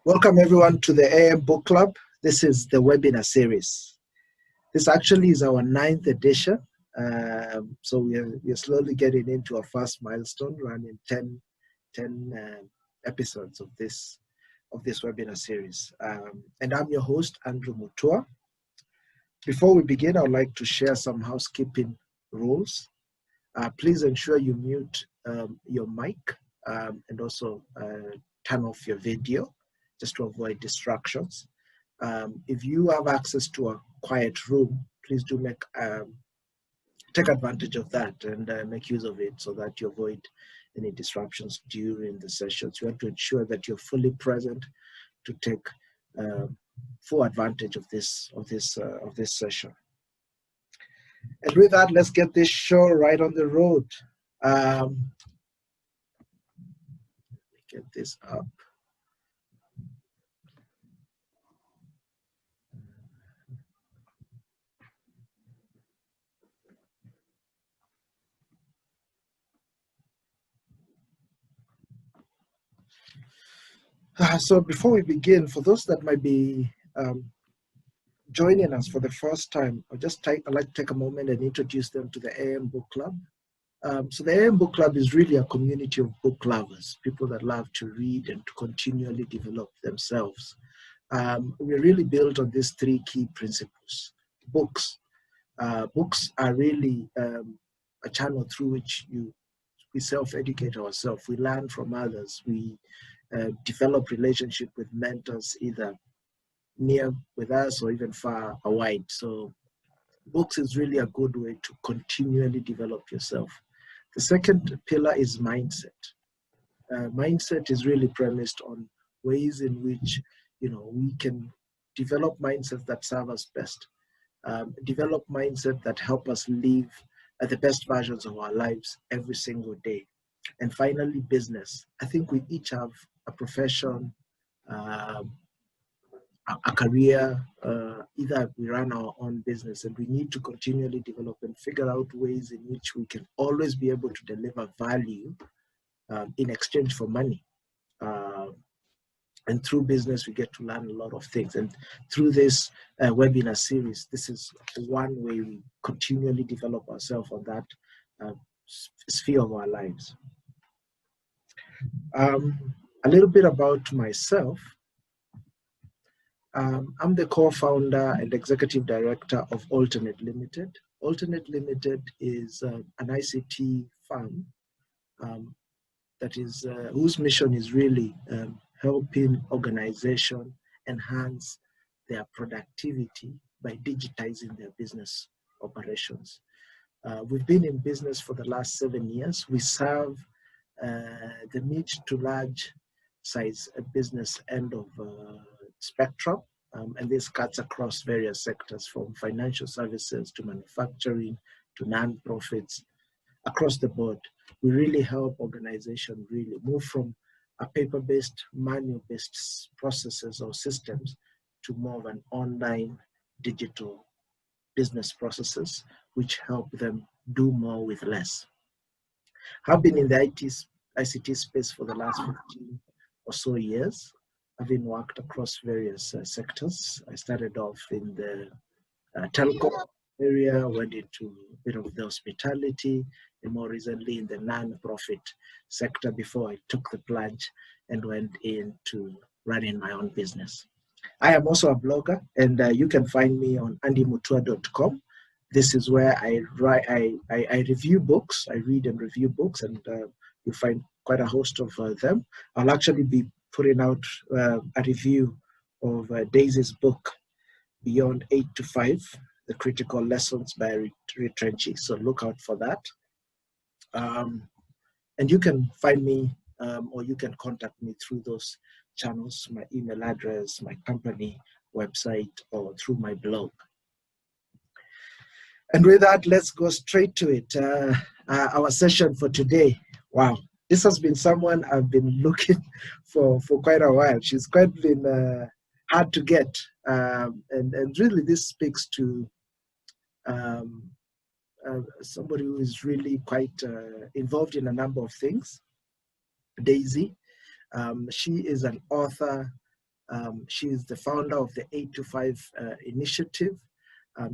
Welcome everyone to the AM Book Club. This is the webinar series. This actually is our 9th edition. So we're slowly getting into our first milestone, running 10 episodes of this webinar series. And I'm your host, Andrew Mutua. Before we begin, I would like to share some housekeeping rules. Please ensure you mute your mic and also turn off your video, just to avoid distractions. If you have access to a quiet room, please do take advantage of that and make use of it so that you avoid any disruptions during the sessions. You have to ensure that you're fully present to take full advantage of this session. And with that, let's get this show right on the road. Let me get this up. So before we begin, for those that might be joining us for the first time, I'd like to take a moment and introduce them to the AM Book Club. So the AM Book Club is really a community of book lovers, people that love to read and to continually develop themselves. We're really built on these 3 key principles. Books are really a channel through which we self-educate ourselves. We learn from others. We develop relationship with mentors, either near with us or even far and wide. So books is really a good way to continually develop yourself. The second pillar is mindset. Mindset is really premised on ways in which we can develop mindsets that serve us best. Develop mindset that help us live the best versions of our lives every single day. And finally, business. I think we each have a profession, a career, either we run our own business, and we need to continually develop and figure out ways in which we can always be able to deliver value in exchange for money. And through business, we get to learn a lot of things. And through this webinar series, this is one way we continually develop ourselves on that sphere of our lives. A little bit about myself. I'm the co-founder and executive director of Alternate Limited. Alternate Limited is an ICT firm whose mission is really helping organizations enhance their productivity by digitizing their business operations. We've been in business for the last 7 years. We serve the mid to large size business end of spectrum, and this cuts across various sectors, from financial services to manufacturing to non-profits, across the board. We really help organizations really move from a paper-based, manual-based processes or systems to more of an online digital business processes, which help them do more with less. I've been in the ICT space for the last 15 or so years. I've been worked across various sectors. I started off in the telecom area, went into a bit of the hospitality, and more recently in the non-profit sector before I took the plunge and went into running my own business. I am also a blogger, and you can find me on andymutua.com. This is where I review books. I read and review books, and you find quite a host of them. I'll actually be putting out a review of Daisy's book, Beyond 8 to 5, The Critical Lessons by Retrenchie. So look out for that. And you can find me or you can contact me through those channels, my email address, my company website, or through my blog. And with that, let's go straight to it. Our session for today. Wow, this has been someone I've been looking for quite a while. She's quite been hard to get. And really this speaks to somebody who is really quite involved in a number of things. Daisy. She is an author. She is the founder of the 825 initiative.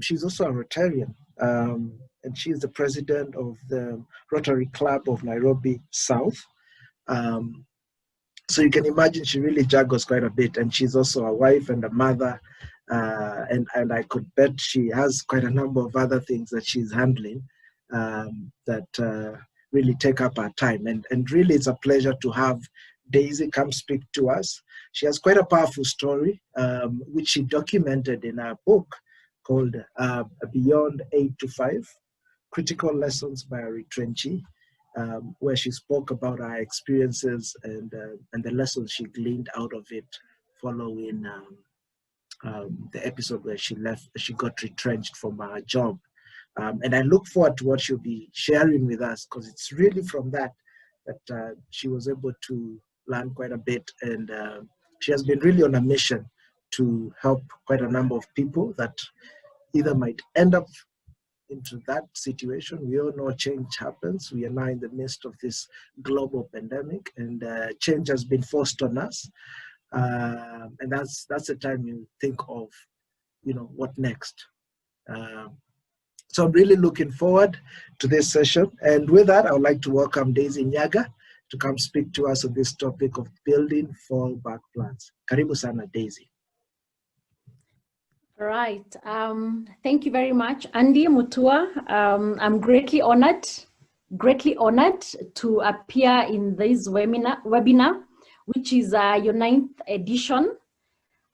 She's also a Rotarian, and she is the president of the Rotary Club of Nairobi South. So you can imagine she really juggles quite a bit, and she's also a wife and a mother, and I could bet she has quite a number of other things that she's handling that really take up her time. And really, it's a pleasure to have Daisy come speak to us. She has quite a powerful story, which she documented in her book called Beyond 8 to 5, Critical Lessons by a Retrenchee, where she spoke about her experiences and the lessons she gleaned out of it following the episode where she got retrenched from her job. And I look forward to what she'll be sharing with us, because it's really from that she was able to learn quite a bit. And she has been really on a mission to help quite a number of people that either might end up into that situation. We all know change happens. We are now in the midst of this global pandemic, and change has been forced on us. And that's the time you think of, what next. So I'm really looking forward to this session. And with that, I would like to welcome Daisy Nyaga to come speak to us on this topic of building fallback plans. Karibu sana, Daisy. Right. Thank you very much, Andy Mutua. I'm greatly honored to appear in this webinar, which is your 9th edition.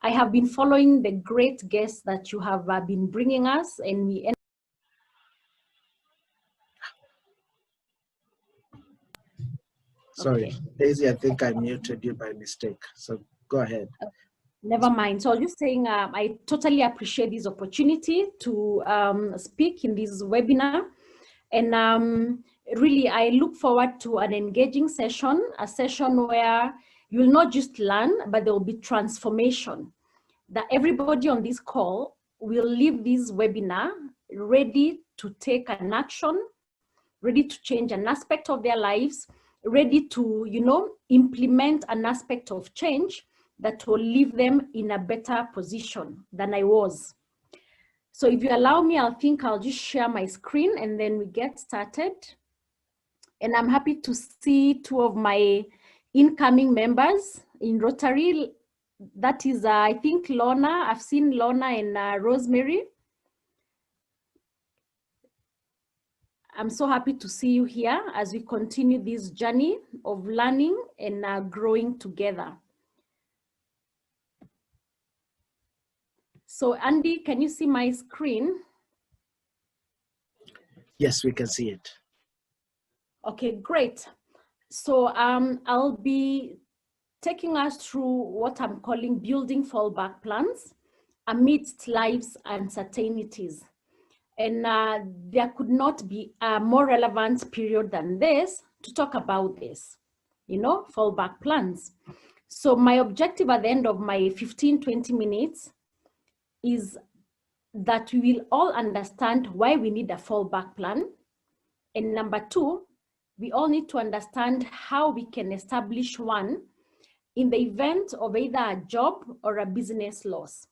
I have been following the great guests that you have been bringing us, and we end. Sorry, okay. Daisy, I think I muted you by mistake. So go ahead. Never mind. So I was just saying, I totally appreciate this opportunity to speak in this webinar. And really, I look forward to an engaging session, a session where you will not just learn, but there will be transformation. That everybody on this call will leave this webinar ready to take an action, ready to change an aspect of their lives, ready to, implement an aspect of change that will leave them in a better position than I was. So if you allow me, I'll just share my screen and then we get started. And I'm happy to see 2 of my incoming members in Rotary. That is, I think, Lorna. I've seen Lorna and Rosemary. I'm so happy to see you here as we continue this journey of learning and growing together. So Andy, can you see my screen? Yes, we can see it. Okay, great. So I'll be taking us through what I'm calling building fallback plans amidst life's uncertainties. And there could not be a more relevant period than this to talk about this, fallback plans. So my objective at the end of my 15-20 minutes is that we will all understand why we need a fallback plan. And number 2, we all need to understand how we can establish one in the event of either a job or a business loss.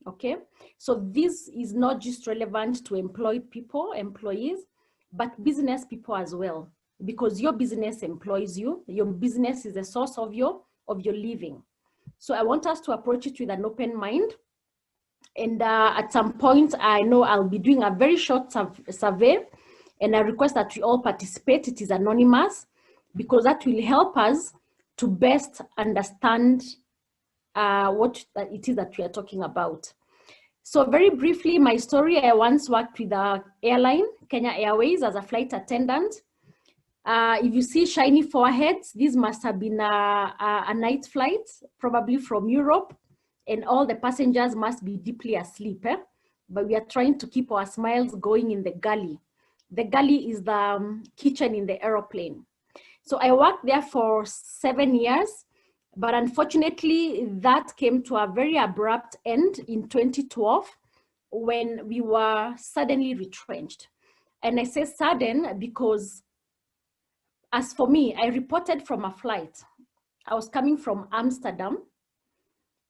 Okay, so this is not just relevant to employees, but business people as well, because your business employs you. Your business is the source of your living. So I want us to approach it with an open mind. And at some point, I know I'll be doing a very short survey, and I request that we all participate. It is anonymous, because that will help us to best understand what it is that we are talking about. So very briefly, my story: I once worked with the airline, Kenya Airways, as a flight attendant. If you see shiny foreheads, this must have been a night flight, probably from Europe, and all the passengers must be deeply asleep. But we are trying to keep our smiles going in the galley. The galley is the kitchen in the aeroplane. So I worked there for 7 years. But unfortunately, that came to a very abrupt end in 2012 when we were suddenly retrenched. And I say sudden because, as for me, I reported from a flight. I was coming from Amsterdam,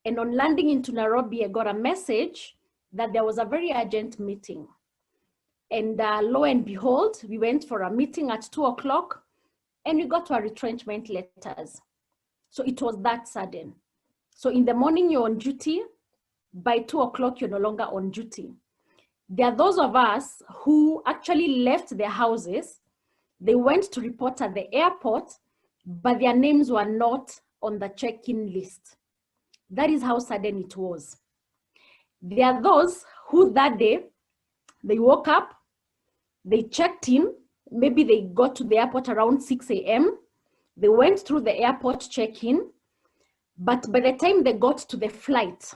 and on landing into Nairobi, I got a message that there was a very urgent meeting. And lo and behold, we went for a meeting at 2 o'clock and we got our retrenchment letters. So it was that sudden. So in the morning, you're on duty. By 2 o'clock, you're no longer on duty. There are those of us who actually left their houses. They went to report at the airport, but their names were not on the check-in list. That is how sudden it was. There are those who that day, they woke up, they checked in, maybe they got to the airport around 6 a.m. They went through the airport check-in, but by the time they got to the flight,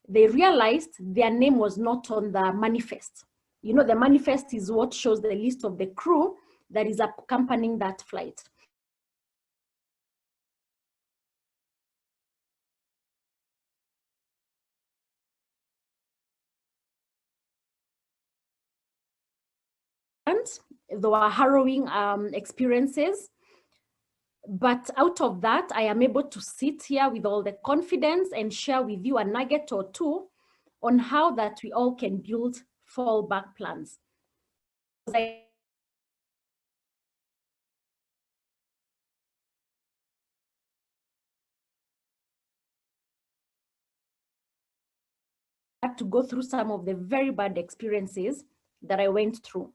they realized their name was not on the manifest. You know, the manifest is what shows the list of the crew that is accompanying that flight. There were harrowing experiences. But out of that, I am able to sit here with all the confidence and share with you a nugget or two on how that we all can build fallback plans. I had to go through some of the very bad experiences that I went through.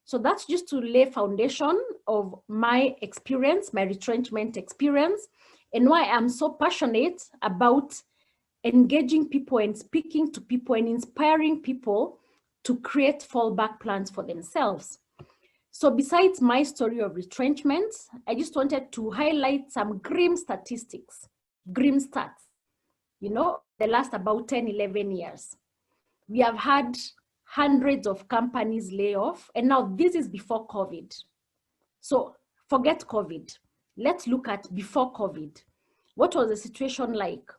So that's just to lay foundation of my experience, my retrenchment experience, and why I'm so passionate about engaging people and speaking to people and inspiring people to create fallback plans for themselves. So besides my story of retrenchment, I just wanted to highlight some grim statistics, grim stats, you know, the last about 10, 11 years. We have had hundreds of companies lay off, and now this is before COVID. So forget COVID. Let's look at before COVID. What was the situation like?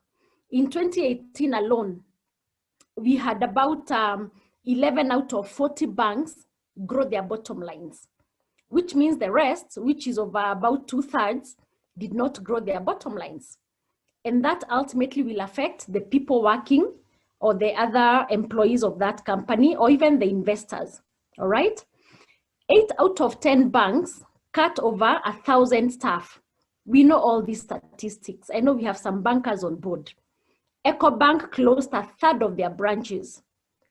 In 2018 alone, we had about 11 out of 40 banks grow their bottom lines, which means the rest, which is over about 2/3, did not grow their bottom lines. And that ultimately will affect the people working or the other employees of that company or even the investors, all right? 8 out of 10 banks cut over 1,000 staff. We know all these statistics. I know we have some bankers on board. EcoBank closed 1/3 of their branches.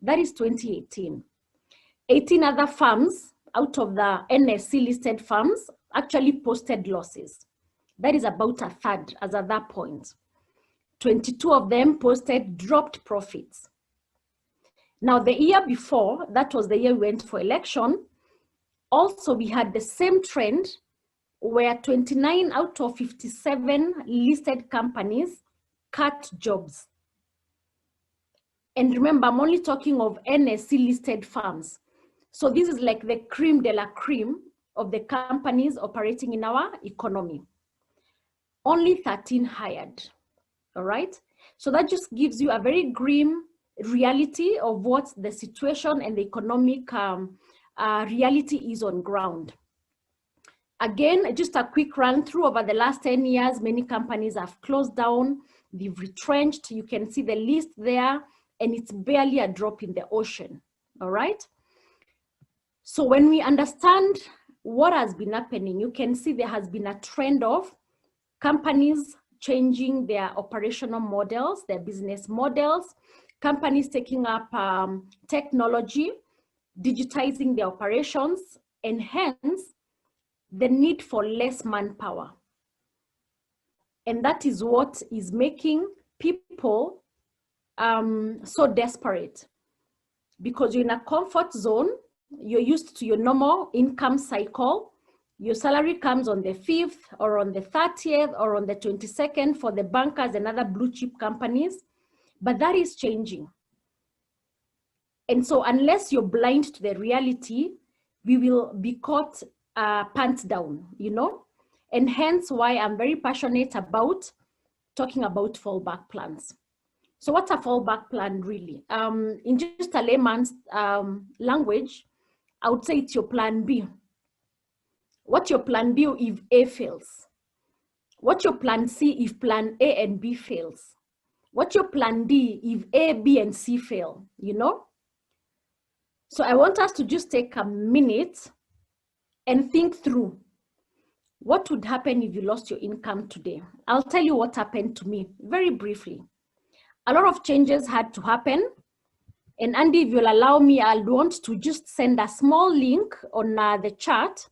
That is 2018. 18 other firms out of the NSC listed firms actually posted losses. That is about 1/3 as at that point. 22 of them posted dropped profits. Now the year before, that was the year we went for election, also we had the same trend where 29 out of 57 listed companies cut jobs. And remember, I'm only talking of NSC listed firms. So this is like the cream de la cream of the companies operating in our economy. Only 13 hired, all right? So that just gives you a very grim reality of what the situation and the economic reality is on ground. Again, just a quick run through over the last 10 years, many companies have closed down, they've retrenched. You can see the list there, and it's barely a drop in the ocean, all right? So when we understand what has been happening, you can see there has been a trend of companies changing their operational models, their business models, companies taking up technology, digitizing their operations, and hence the need for less manpower. And that is what is making people so desperate, because you're in a comfort zone, you're used to your normal income cycle. Your salary comes on the 5th or on the 30th or on the 22nd for the bankers and other blue chip companies, but that is changing. And so unless you're blind to the reality, we will be caught pants down, you know? And hence why I'm very passionate about talking about fallback plans. So what's a fallback plan really? In just a layman's language, I would say it's your plan B. What's your plan B if A fails? What's your plan C if plan A and B fails? What's your plan D if A, B, and C fail, you know? So I want us to just take a minute and think through what would happen if you lost your income today. I'll tell you what happened to me very briefly. A lot of changes had to happen. And Andy, if you'll allow me, I'll want to just send a small link on the chat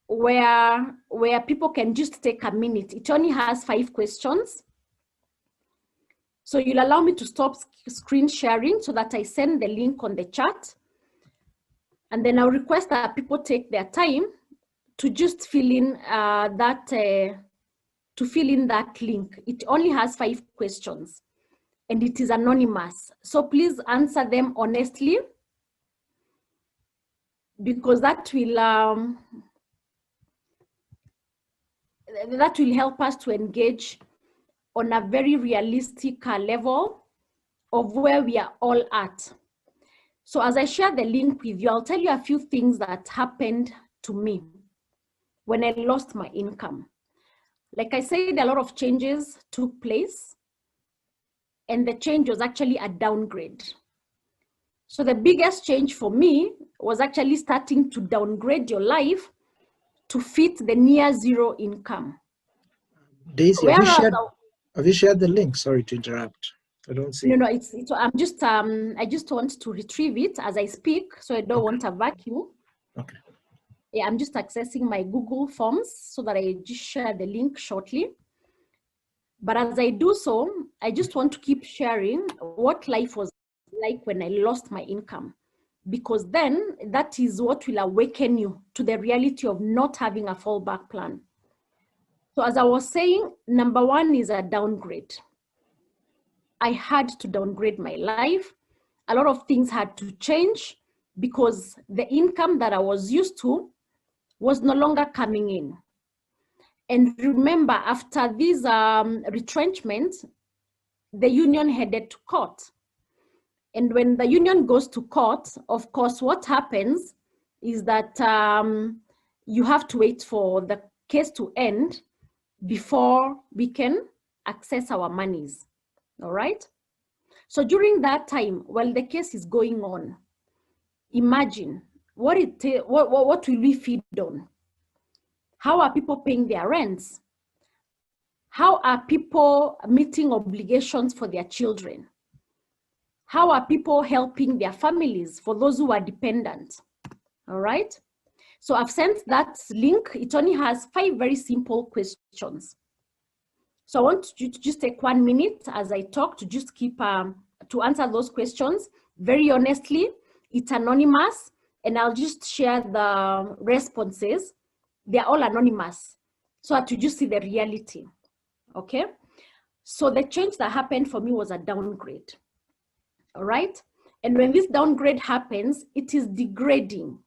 where people can just take a minute. It only has 5 questions. So you'll allow me to stop screen sharing so that I send the link on the chat. And then I'll request that people take their time to just fill in that link. It only has 5 questions and it is anonymous. So please answer them honestly, because that will help us to engage on a very realistic level of where we are all at. So as I share the link with you, I'll tell you a few things that happened to me when I lost my income. Like I said, a lot of changes took place, and the change was actually a downgrade. So the biggest change for me was actually starting to downgrade your life to fit the near zero income. Daisy, have you shared the link? Sorry to interrupt. I don't see. No, it's I just want to retrieve it as I speak, so I don't want a vacuum. Okay. Yeah, I'm just accessing my Google Forms so that I just share the link shortly. But as I do so, I just want to keep sharing what life was like when I lost my income, because then that is what will awaken you to the reality of not having a fallback plan. So as I was saying, number 1 is a downgrade. I had to downgrade my life. A lot of things had to change because the income that I was used to was no longer coming in. And remember, after these retrenchments, the union headed to court. And when the union goes to court, of course, what happens is that you have to wait for the case to end before we can access our monies. All right? So during that time, while the case is going on, imagine what will we feed on? How are people paying their rents? How are people meeting obligations for their children? How are people helping their families for those who are dependent? All right. So I've sent that link. It only has 5 very simple questions. So I want you to just take 1 minute as I talk to just keep to answer those questions very honestly. It's anonymous, and I'll just share the responses. They're all anonymous, so that you just see the reality. Okay. So the change that happened for me was a downgrade. All right. And when this downgrade happens, it is degrading.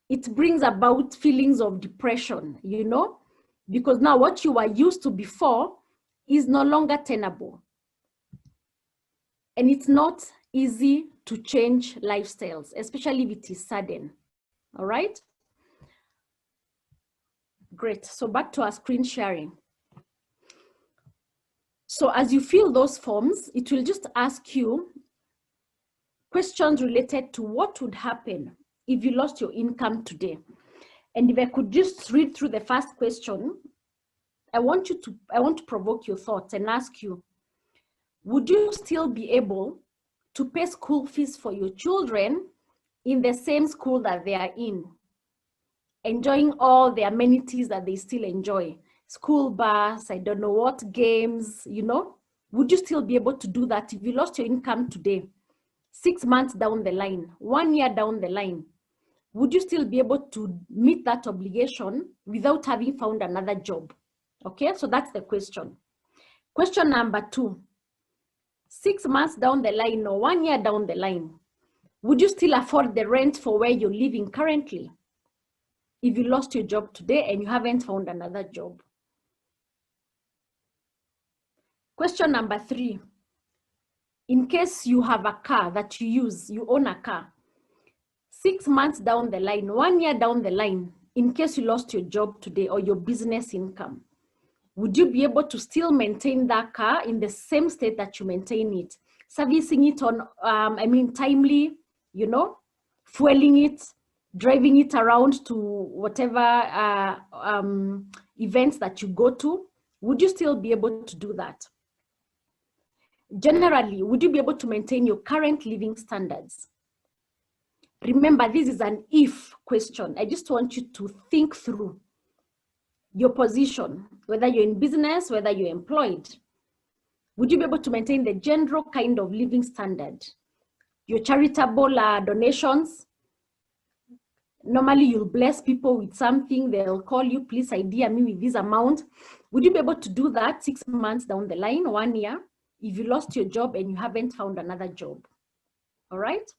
It brings about feelings of depression, you know, because now what you were used to before is no longer tenable. And it's not easy to change lifestyles, especially if it is sudden. All right. Great. So back to our screen sharing. So as you fill those forms, it will just ask you questions related to what would happen if you lost your income today. And if I could just read through the first question, I want to provoke your thoughts and ask you, would you still be able to pay school fees for your children in the same school that they are in, enjoying all the amenities that they still enjoy? School bus, I don't know what, games, you know? Would you still be able to do that if you lost your income today? 6 months down the line, 1 year down the line, would you still be able to meet that obligation without having found another job? Okay, so that's the question. Question number 2, 6 months down the line or 1 year down the line, would you still afford the rent for where you're living currently if you lost your job today and you haven't found another job? Question number 3, in case you have a car that you use, you own a car, 6 months down the line, 1 year down the line, in case you lost your job today or your business income, would you be able to still maintain that car in the same state that you maintain it, servicing it on, timely, fueling it, driving it around to whatever events that you go to? Would you still be able to do that? Generally, would you be able to maintain your current living standards? Remember, this is an if question. I just want you to think through your position, whether you're in business, whether you're employed. Would you be able to maintain the general kind of living standard? Your charitable donations, normally you'll bless people with something, they'll call you, please idea me with this amount. Would you be able to do that 6 months down the line, 1 year, if you lost your job and you haven't found another job? All right?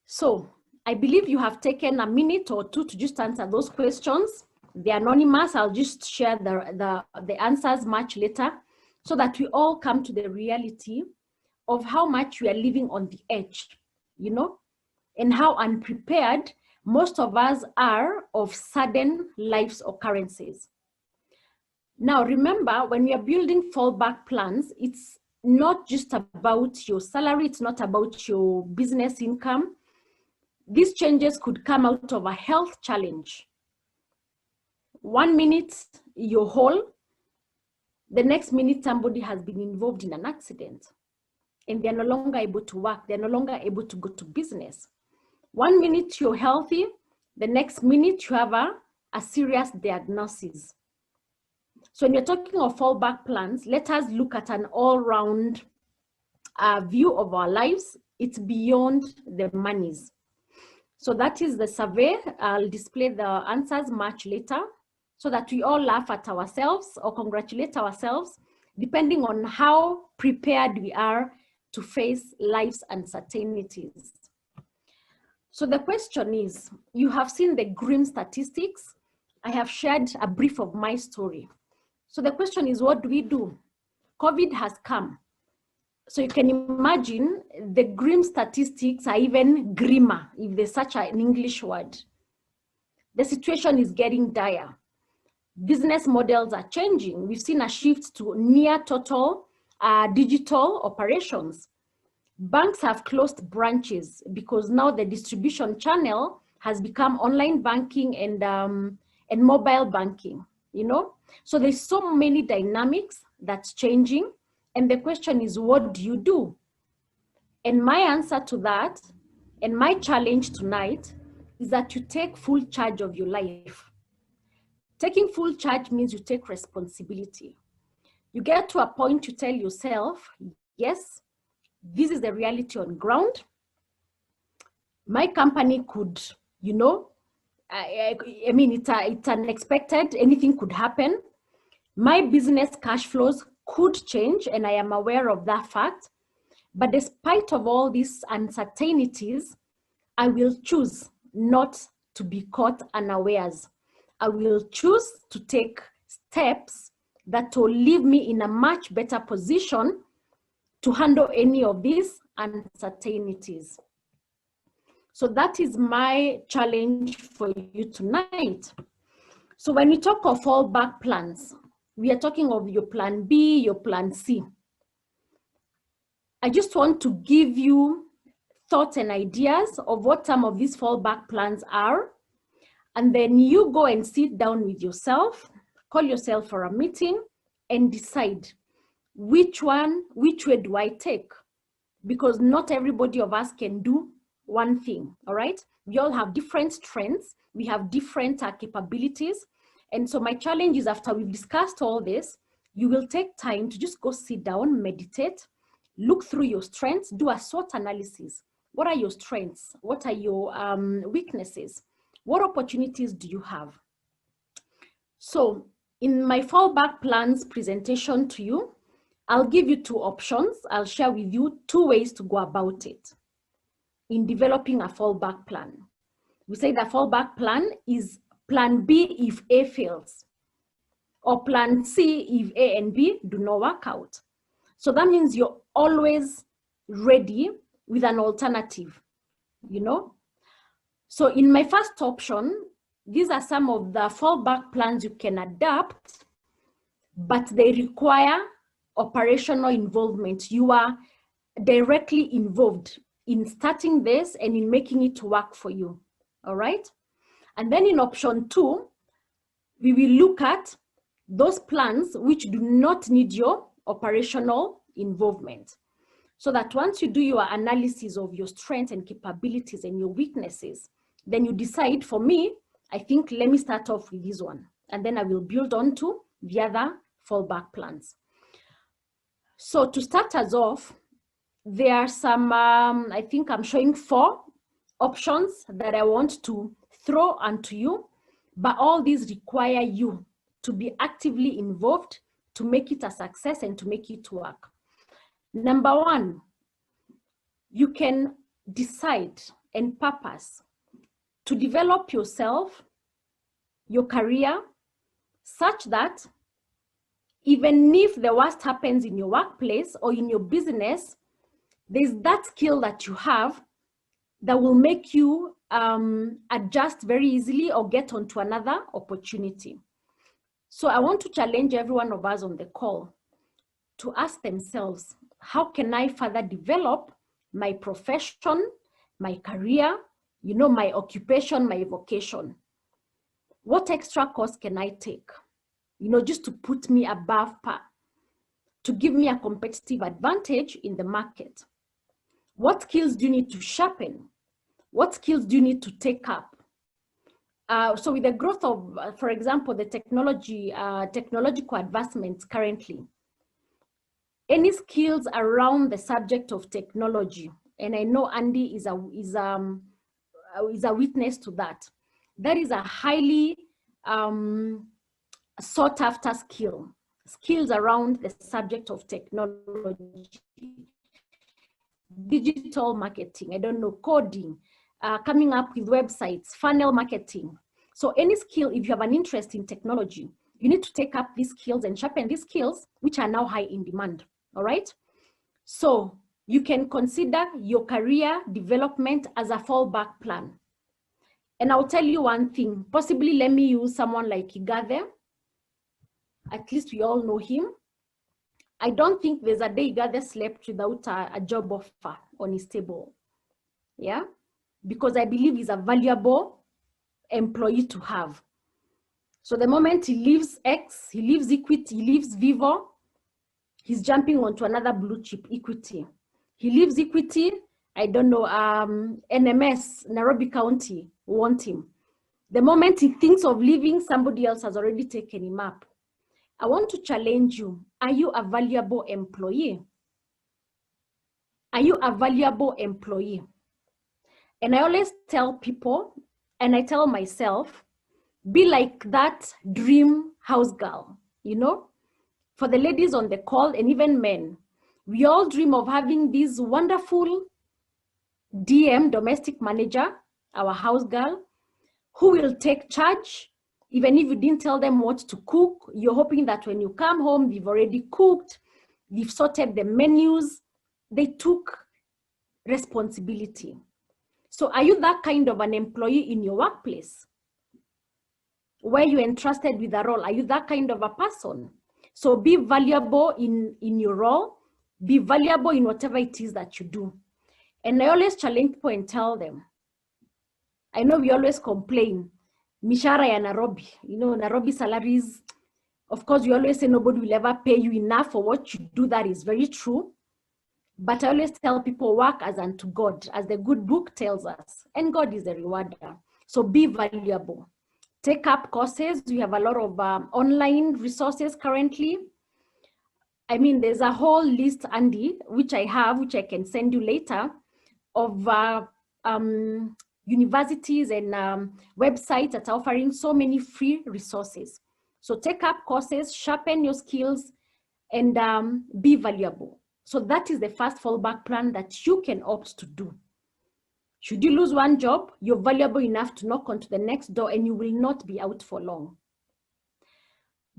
So I believe you have taken a minute or two to just answer those questions. They're anonymous. I'll just share the answers much later so that we all come to the reality of how much we are living on the edge, and how unprepared most of us are of sudden life's occurrences. Now, remember, when we are building fallback plans, it's not just about your salary. It's not about your business income. These changes could come out of a health challenge. 1 minute you're whole, the next minute somebody has been involved in an accident and they're no longer able to work, they're no longer able to go to business. 1 minute you're healthy, the next minute you have a serious diagnosis. So when you're talking of fallback plans, let us look at an all-round view of our lives. It's beyond the monies. So that is the survey. I'll display the answers much later so that we all laugh at ourselves or congratulate ourselves, depending on how prepared we are to face life's uncertainties. So the question is, you have seen the grim statistics. I have shared a brief of my story. So the question is, what do we do? COVID has come. So you can imagine the grim statistics are even grimmer, if there's such an English word. The situation is getting dire. Business models are changing. We've seen a shift to near total digital operations. Banks have closed branches because now the distribution channel has become online banking and mobile banking, So there's so many dynamics that's changing. And the question is, what do you do? And my answer to that, and my challenge tonight, is that you take full charge of your life. Taking full charge means you take responsibility. You get to a point you tell yourself, yes, this is the reality on ground. My company could, it's unexpected, anything could happen. My business cash flows could change, and I am aware of that fact. But despite of all these uncertainties, I will choose not to be caught unawares. I will choose to take steps that will leave me in a much better position to handle any of these uncertainties. So that is my challenge for you tonight. So when we talk of fallback plans, we are talking of your plan B, your plan C. I just want to give you thoughts and ideas of what some of these fallback plans are. And then you go and sit down with yourself, call yourself for a meeting and decide which way do I take? Because not everybody of us can do one thing, all right? We all have different strengths. We have different capabilities. And so my challenge is, after we've discussed all this, you will take time to just go sit down, meditate, look through your strengths, do a SWOT analysis. What are your strengths? What are your weaknesses? What opportunities do you have? So in my fallback plans presentation to you, I'll give you 2 options. I'll share with you 2 ways to go about it in developing a fallback plan. We say the fallback plan is plan B if A fails, or plan C if A and B do not work out. So that means you're always ready with an alternative, So in my first option, these are some of the fallback plans you can adapt, but they require operational involvement. You are directly involved in starting this and in making it work for you, all right? And then in option 2, we will look at those plans which do not need your operational involvement. So that once you do your analysis of your strengths and capabilities and your weaknesses, then you decide, for me, I think, let me start off with this one. And then I will build on to the other fallback plans. So to start us off, there are some, I think I'm showing 4 options that I want to throw onto you, but all these require you to be actively involved to make it a success and to make it work. Number 1, you can decide and purpose to develop yourself, your career, such that even if the worst happens in your workplace or in your business, there's that skill that you have that will make you adjust very easily or get onto another opportunity. So I want to challenge every one of us on the call to ask themselves, how can I further develop my profession, my career, you know, my occupation, my vocation? What extra course can I take, you know, just to put me above par, to give me a competitive advantage in the market? What skills do you need to sharpen? What skills do you need to take up? So with the growth of, for example, the technological advancements currently, any skills around the subject of technology, and I know Andy is a witness to that. That is a highly sought after skill. Skills around the subject of technology, digital marketing, I don't know, coding, coming up with websites, funnel marketing. So any skill, if you have an interest in technology, you need to take up these skills and sharpen these skills, which are now high in demand, all right? So you can consider your career development as a fallback plan. And I'll tell you one thing, possibly let me use someone like Igathe. At least we all know him. I don't think there's a day Igathe slept without a job offer on his table. Yeah, because I believe he's a valuable employee to have. So the moment he leaves X, he leaves Equity, he leaves Vivo, he's jumping onto another blue chip, Equity. He leaves Equity, I don't know, NMS, Nairobi County, want him. The moment he thinks of leaving, somebody else has already taken him up. I want to challenge you. Are you a valuable employee? Are you a valuable employee? And I always tell people, and I tell myself, be like that dream house girl, you know? For the ladies on the call and even men, we all dream of having this wonderful DM, domestic manager, our house girl, who will take charge. Even if you didn't tell them what to cook, you're hoping that when you come home, they've already cooked, they've sorted the menus, they took responsibility. So are you that kind of an employee in your workplace? Where you're entrusted with a role, are you that kind of a person? So be valuable in your role, be valuable in whatever it is that you do. And I always challenge people and tell them, I know we always complain, mishara ya Nairobi, you know, Nairobi salaries, of course, we always say nobody will ever pay you enough for what you do. That is very true. But I always tell people, work as unto God, as the good book tells us, and God is a rewarder. So be valuable. Take up courses. We have a lot of online resources currently. I mean, there's a whole list, Andy, which I have, which I can send you later, of universities and websites that are offering so many free resources. So take up courses, sharpen your skills, and be valuable. So that is the first fallback plan that you can opt to do. Should you lose one job, you're valuable enough to knock onto the next door and you will not be out for long.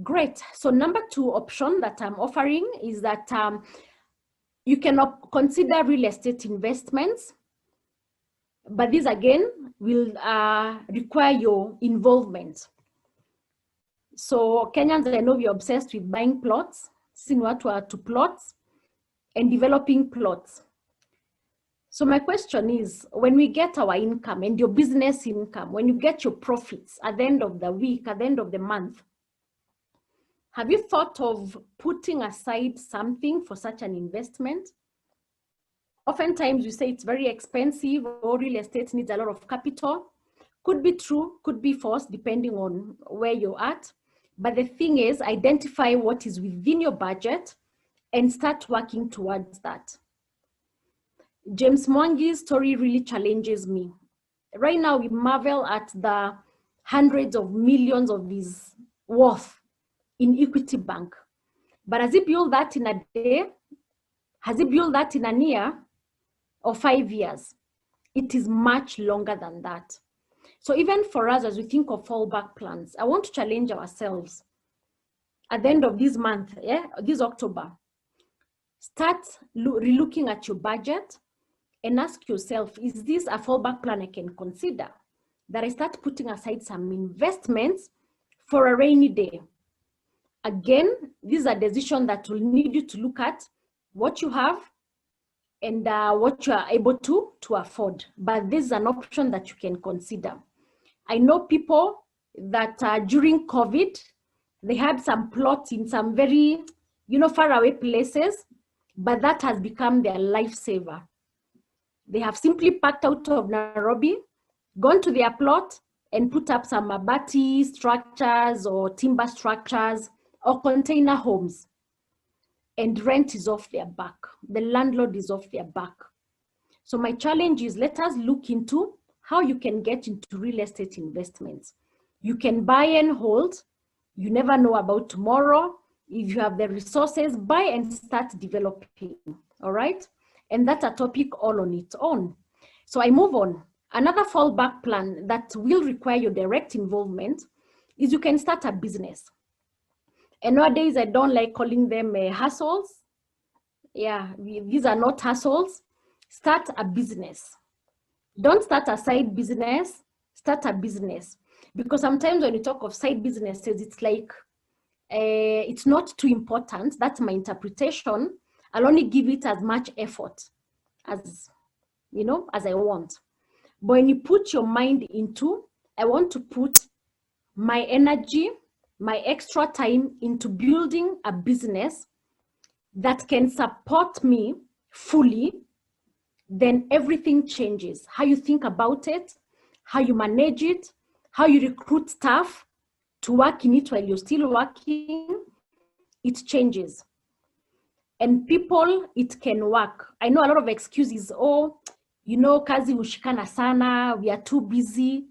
Great. So number 2 option that I'm offering is that you can consider real estate investments. But this again will require your involvement. So Kenyans, I know we're obsessed with buying plots, seeing what were to plots and developing plots. So my question is, when we get our income and your business income, when you get your profits at the end of the week, at the end of the month, have you thought of putting aside something for such an investment? Oftentimes we say it's very expensive, or real estate needs a lot of capital. Could be true, could be false, depending on where you're at. But the thing is, identify what is within your budget and start working towards that. James Mwangi's story really challenges me. Right now, we marvel at the hundreds of millions of his worth in Equity Bank. But has he built that in a day? Has he built that in a year or 5 years? It is much longer than that. So even for us, as we think of fallback plans, I want to challenge ourselves. At the end of this month, this October, start relooking at your budget and ask yourself, is this a fallback plan I can consider? That I start putting aside some investments for a rainy day. Again, this is a decision that will need you to look at what you have and what you are able to afford. But this is an option that you can consider. I know people that during COVID, they had some plots in some very, far away places, but that has become their lifesaver. They have simply packed out of Nairobi, gone to their plot and put up some mabati structures or timber structures or container homes. And rent is off their back. The landlord is off their back. So my challenge is, let us look into how you can get into real estate investments. You can buy and hold. You never know about tomorrow. If you have the resources, buy and start developing, all right? And that's a topic all on its own. So I move on. Another fallback plan that will require your direct involvement is you can start a business. And nowadays, I don't like calling them hustles. Yeah, these are not hustles. Start a business. Don't start a side business, start a business. Because sometimes when you talk of side businesses, it's like, it's not too important. That's my interpretation. I'll only give it as much effort as, as I want. But when you put your mind into, I want to put my energy, my extra time into building a business that can support me fully, then everything changes. How you think about it, how you manage it, how you recruit staff to work in it while you're still working, it changes. And people, it can work. I know a lot of excuses. Oh, kazi ushikana sana, we are too busy.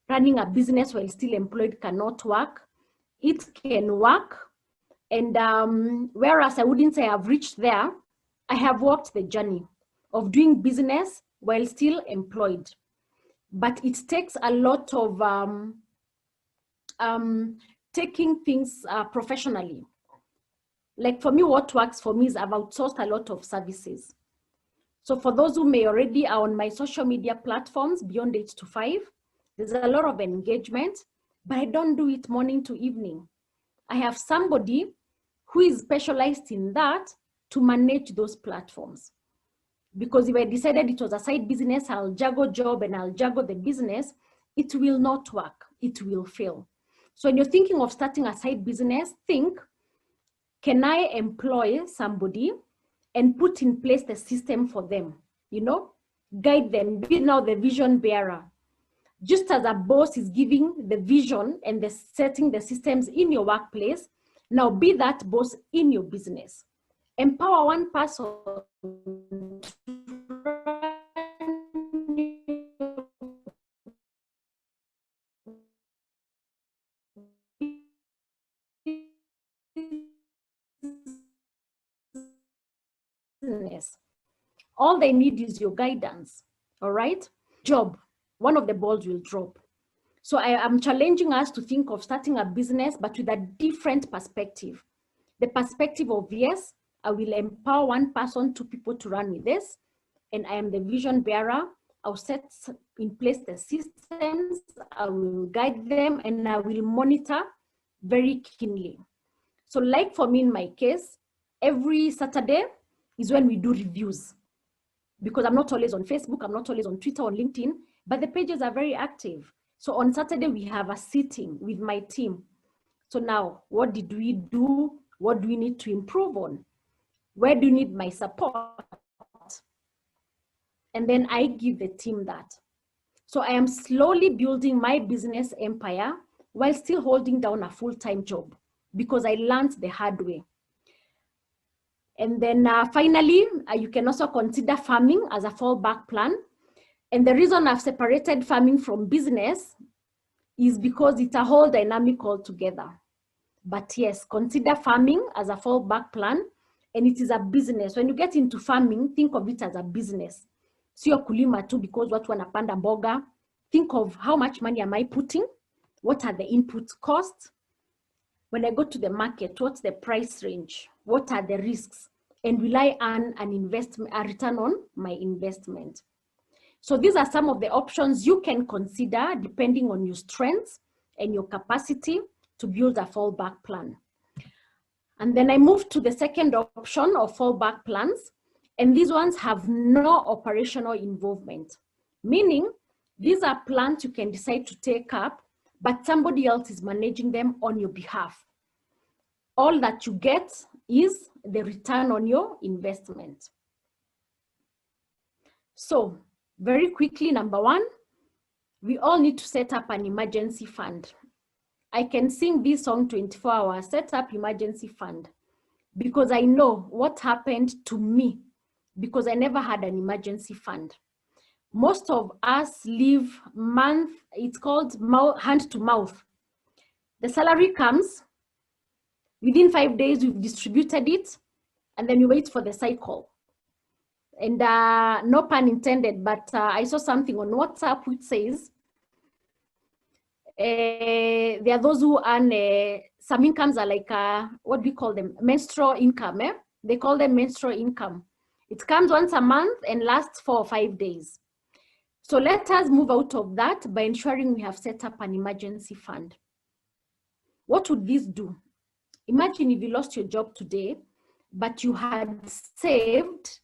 Running a business while still employed cannot work. It can work. And whereas I wouldn't say I've reached there, I have walked the journey of doing business while still employed. But it takes a lot of taking things professionally. Like for me, what works for me is I've outsourced a lot of services. So for those who may already are on my social media platforms, Beyond 8 to 5, there's a lot of engagement, but I don't do it morning to evening. I have somebody who is specialized in that to manage those platforms. Because if I decided it was a side business, I'll juggle job and I'll juggle the business, it will not work, it will fail. So when you're thinking of starting a side business, think, can I employ somebody and put in place the system for them, guide them, be now the vision bearer. Just as a boss is giving the vision and setting the systems in your workplace, now be that boss in your business. Empower one person business. All they need is your guidance, all right? Job, one of the balls will drop. So I am challenging us to think of starting a business, but with a different perspective. The perspective of, yes, I will empower one person, 2 people to run with this, and I am the vision bearer. I'll set in place the systems, I will guide them, and I will monitor very keenly. So like for me in my case, every Saturday is when we do reviews, because I'm not always on Facebook, I'm not always on Twitter or LinkedIn, but the pages are very active. So on Saturday, we have a sitting with my team. So now, what did we do? What do we need to improve on? Where do you need my support? And then I give the team that. So I am slowly building my business empire while still holding down a full-time job, because I learned the hard way. And then finally, you can also consider farming as a fallback plan. And the reason I've separated farming from business is because it's a whole dynamic altogether. But yes, consider farming as a fallback plan, and it is a business. When you get into farming, think of it as a business. Sio kulima tu because watu wanapanda mboga. Think of how much money am I putting? What are the input costs? When I go to the market, what's the price range? What are the risks? And will I earn an investment, a return on my investment? So these are some of the options you can consider depending on your strengths and your capacity to build a fallback plan. And then I move to the second option of fallback plans. And these ones have no operational involvement, meaning these are plans you can decide to take up, but somebody else is managing them on your behalf. All that you get is the return on your investment. So very quickly, number one, we all need to set up an emergency fund. I can sing this song 24 hours, set up emergency fund, because I know what happened to me because I never had an emergency fund. Most of us live it's called hand to mouth. The salary comes, within 5 days, we've distributed it, and then you wait for the cycle. And no pun intended, but I saw something on WhatsApp which says, there are those who earn some incomes are like, what do we call them? Menstrual income. They call them menstrual income. It comes once a month and lasts 4 or 5 days. So let us move out of that by ensuring we have set up an emergency fund. What would this do? Imagine if you lost your job today, but you had saved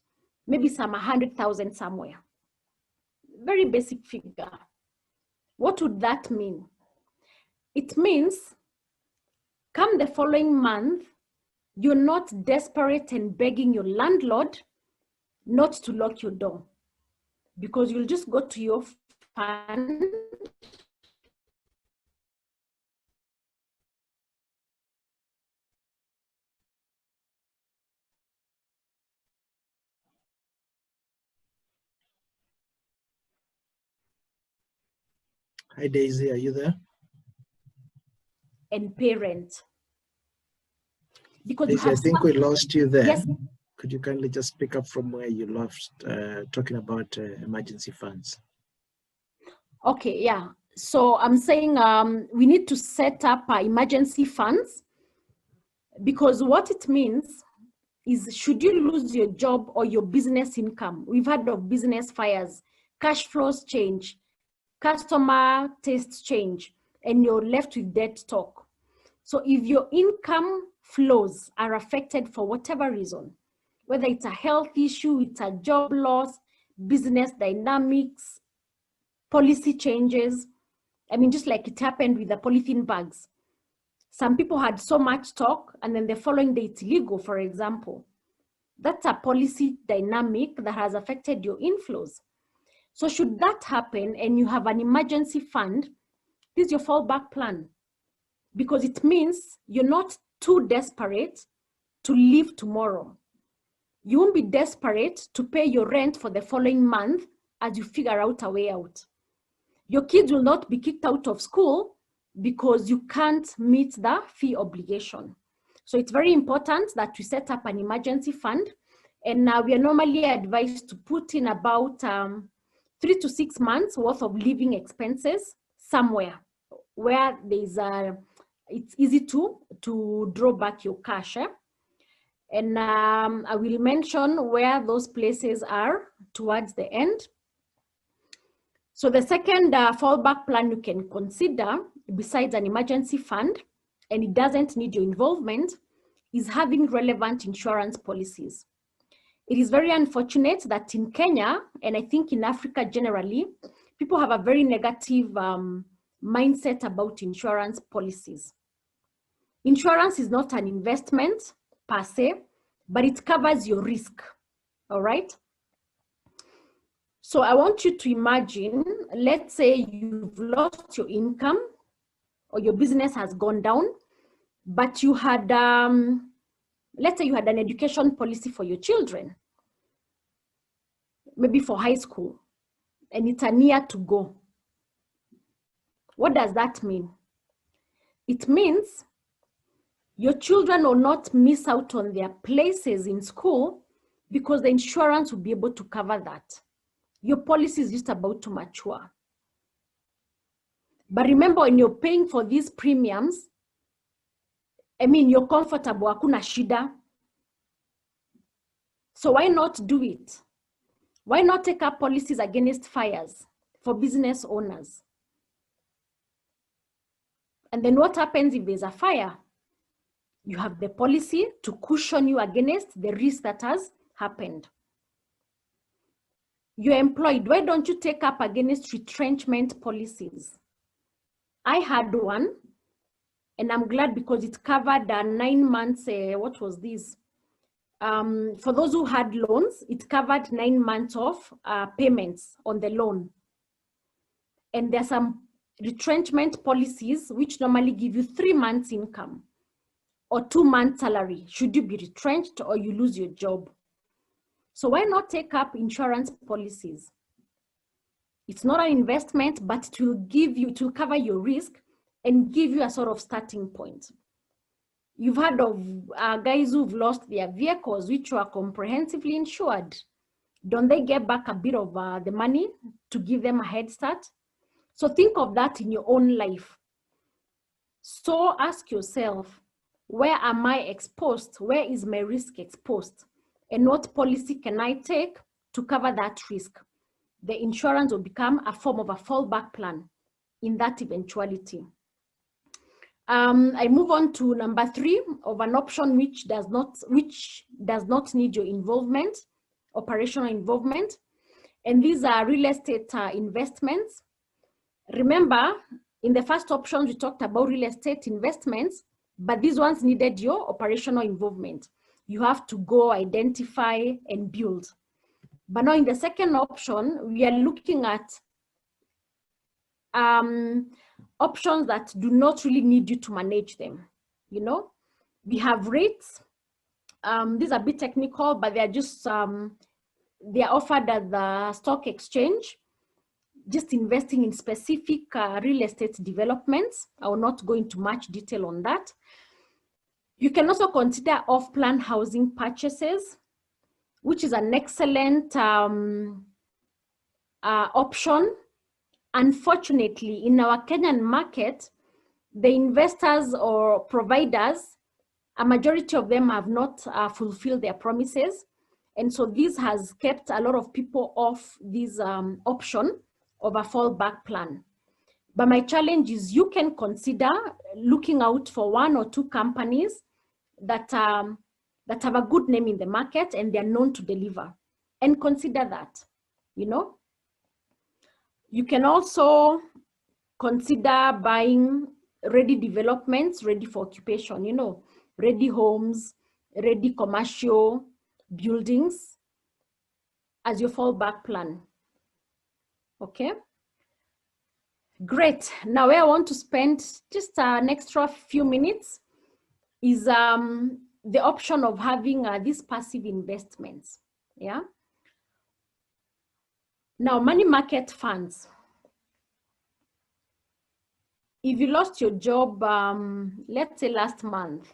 maybe some 100,000 somewhere. Very basic figure. What would that mean? It means come the following month, you're not desperate and begging your landlord not to lock your door, because you'll just go to your fund Hi, Daisy, are you there? and pay rent. Because Daisy, I think we lost you there. Yes. Could you kindly just pick up from where you lost, talking about emergency funds? Okay, yeah. So I'm saying we need to set up emergency funds, because what it means is, should you lose your job or your business income, we've heard of business fires, cash flows change, customer tastes change, and you're left with debt stock. So if your income flows are affected for whatever reason, whether it's a health issue, it's a job loss, business dynamics, policy changes, I mean, just like it happened with the polythene bags. Some people had so much stock and then the following day it's illegal, for example. That's a policy dynamic that has affected your inflows. So should that happen and you have an emergency fund, this is your fallback plan, because it means you're not too desperate to live tomorrow. You won't be desperate to pay your rent for the following month as you figure out a way out. Your kids will not be kicked out of school because you can't meet the fee obligation. So it's very important that we set up an emergency fund. And now we are normally advised to put in about 3 to 6 months worth of living expenses somewhere where there's it's easy to draw back your cash. And I will mention where those places are towards the end. So the second fallback plan you can consider, besides an emergency fund, and it doesn't need your involvement, is having relevant insurance policies. It is very unfortunate that in Kenya, and I think in Africa generally, people have a very negative mindset about insurance policies. Insurance is not an investment per se, but it covers your risk, all right? So I want you to imagine, let's say you've lost your income or your business has gone down, but you had, let's say you had an education policy for your children, maybe for high school, and it's a year to go. What does that mean? It means your children will not miss out on their places in school because the insurance will be able to cover that. Your policy is just about to mature. But remember, when you're paying for these premiums, I mean, you're comfortable, hakuna shida. So why not do it? Why not take up policies against fires for business owners? And then what happens if there's a fire? You have the policy to cushion you against the risk that has happened. You're employed, why don't you take up against retrenchment policies? I had one, and I'm glad because it covered 9 months, what was this? For those who had loans, it covered 9 months of payments on the loan. And there's some retrenchment policies which normally give you 3 months income or 2 months salary should you be retrenched or you lose your job. So why not take up insurance policies? It's not an investment, but it will give you, it will cover your risk and give you a sort of starting point. You've heard of guys who've lost their vehicles, which were comprehensively insured. Don't they get back a bit of the money to give them a head start? So think of that in your own life. So ask yourself, where am I exposed? Where is my risk exposed? And what policy can I take to cover that risk? The insurance will become a form of a fallback plan in that eventuality. I move on to number 3 of an option which does not need your involvement, operational involvement. And these are real estate investments. Remember, in the first option, we talked about real estate investments, but these ones needed your operational involvement. You have to go identify and build. But now in the second option, we are looking at options that do not really need you to manage them. You know, we have rates. These are a bit technical, but they're just, they are offered at the stock exchange, just investing in specific real estate developments. I will not go into much detail on that. You can also consider off-plan housing purchases, which is an excellent option. Unfortunately, in our Kenyan market, the investors or providers, a majority of them have not fulfilled their promises. And so this has kept a lot of people off this option of a fallback plan. But my challenge is you can consider looking out for 1 or 2 companies that have a good name in the market and they're known to deliver, and consider that, you know. You can also consider buying ready developments, ready for occupation, you know, ready homes, ready commercial buildings as your fallback plan. Okay, great. Now where I want to spend just an extra few minutes is the option of having these passive investments. Yeah. Now, money market funds. If you lost your job, let's say last month,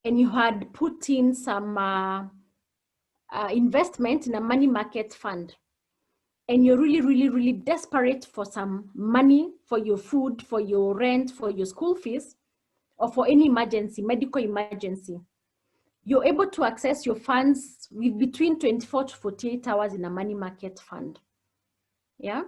and you had put in some investment in a money market fund, and you're really desperate for some money for your food, for your rent, for your school fees, or for any emergency, medical emergency, you're able to access your funds with between 24 to 48 hours in a money market fund. Yeah.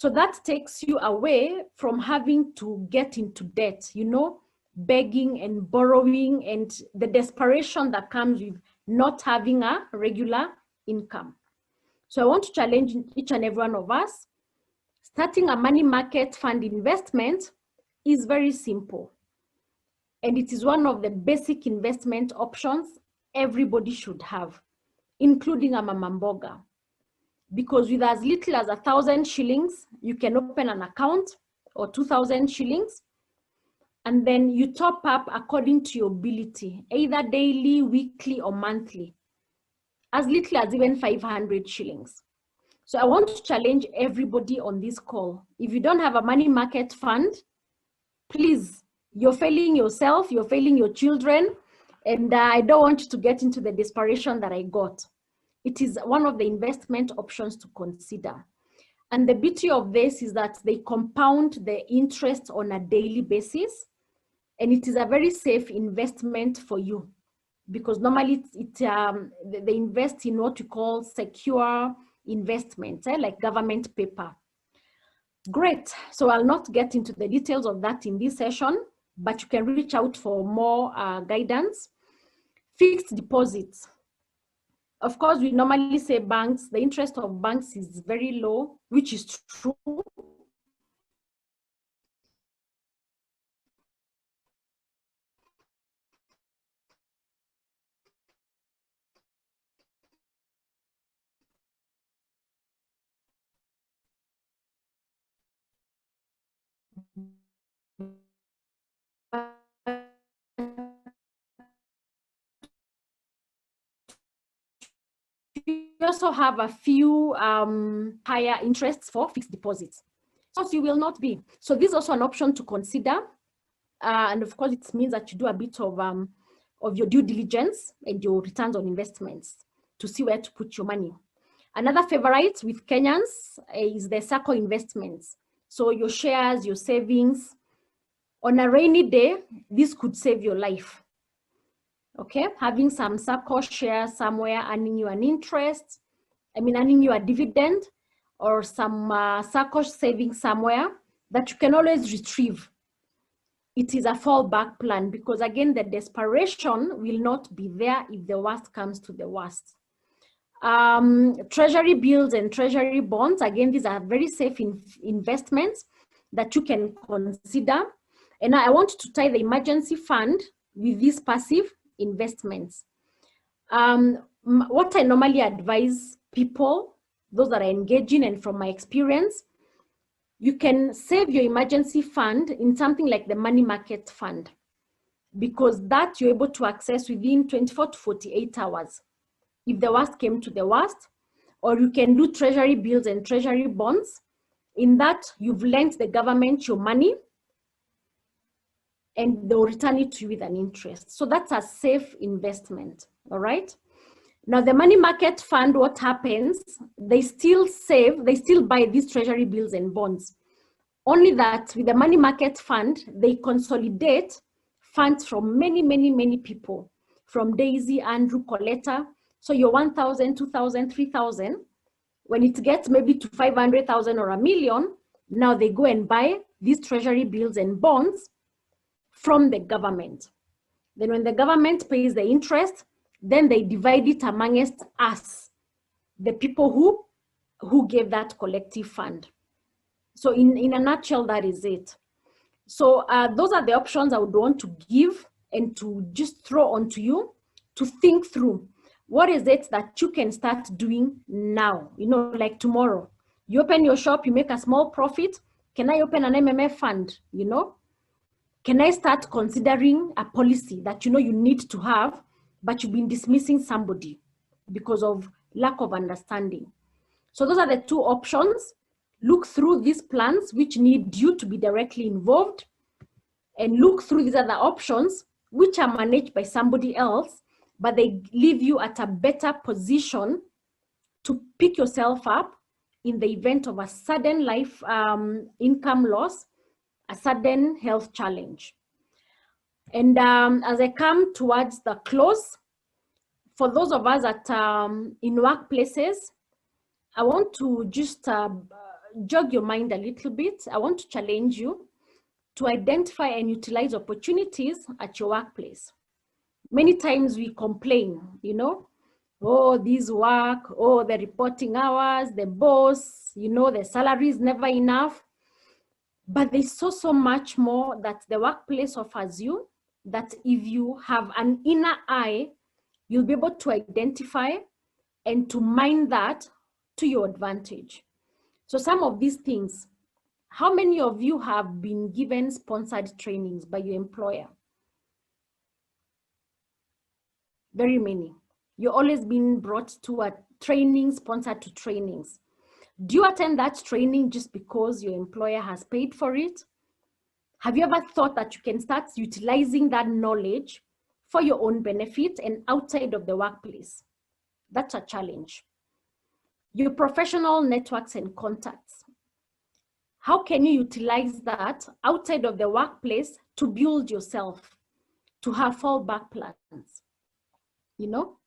So that takes you away from having to get into debt, you know, begging and borrowing and the desperation that comes with not having a regular income. So I want to challenge each and every one of us. Starting a money market fund investment is very simple. And it is one of the basic investment options everybody should have, including a mama mboga. Because with as little as 1,000 shillings, you can open an account, or 2,000 shillings, and then you top up according to your ability, either daily, weekly, or monthly, as little as even 500 shillings. So I want to challenge everybody on this call. If you don't have a money market fund, please, you're failing yourself, you're failing your children, and I don't want you to get into the desperation that I got. It is one of the investment options to consider. And the beauty of this is that they compound the interest on a daily basis, and it is a very safe investment for you, because normally they invest in what we call secure investments, like government paper. Great. So I'll not get into the details of that in this session, but you can reach out for more guidance. Fixed deposits. Of course, we normally say banks, the interest of banks is very low, which is true. We also have a few higher interests for fixed deposits. So you will not be. So this is also an option to consider. And of course, it means that you do a bit of your due diligence and your returns on investments to see where to put your money. Another favorite with Kenyans is the SACCO investments. So your shares, your savings. On a rainy day, this could save your life. Okay, having some SACCO shares somewhere earning you an interest, earning you a dividend, or some SACCO savings somewhere that you can always retrieve. It is a fallback plan, because again, the desperation will not be there if the worst comes to the worst. Treasury bills and treasury bonds, again, these are very safe investments that you can consider. And I want to tie the emergency fund with these passive investments. What I normally advise people, those that are engaging, and from my experience, you can save your emergency fund in something like the money market fund, because that you're able to access within 24 to 48 hours if the worst came to the worst. Or you can do treasury bills and treasury bonds. In that, you've lent the government your money and they'll return it to you with an interest. So that's a safe investment, all right? Now the money market fund, what happens, they still buy these treasury bills and bonds. Only that with the money market fund, they consolidate funds from many people, from Daisy, Andrew, Coletta. So your 1,000, 2,000, 3,000, when it gets maybe to 500,000 or 1 million, now they go and buy these treasury bills and bonds from the government. Then when the government pays the interest, then they divide it amongst us, the people who gave that collective fund. So in a nutshell, that is it. So those are the options I would want to give and to just throw onto you to think through. What is it that you can start doing now? Like tomorrow, you open your shop, you make a small profit. Can I open an MMF fund? Can I start considering a policy that you need to have, but you've been dismissing somebody because of lack of understanding? So those are the two options. Look through these plans which need you to be directly involved, and look through these other options which are managed by somebody else, but they leave you at a better position to pick yourself up in the event of a sudden life income loss, a sudden health challenge. And as I come towards the close, for those of us that in workplaces, I want to just jog your mind a little bit, I want to challenge you to identify and utilize opportunities at your workplace. Many times we complain, you know, oh, this work, oh, the reporting hours, the boss, you know, the salary is never enough. But there's so much more that the workplace offers you, that if you have an inner eye, you'll be able to identify and to mine that to your advantage. So some of these things, how many of you have been given sponsored trainings by your employer? Very many. You're always being brought to a training, sponsored to trainings. Do you attend that training just because your employer has paid for it? Have you ever thought that you can start utilizing that knowledge for your own benefit and outside of the workplace? That's a challenge. Your professional networks and contacts. How can you utilize that outside of the workplace to build yourself, to have fallback plans? You know,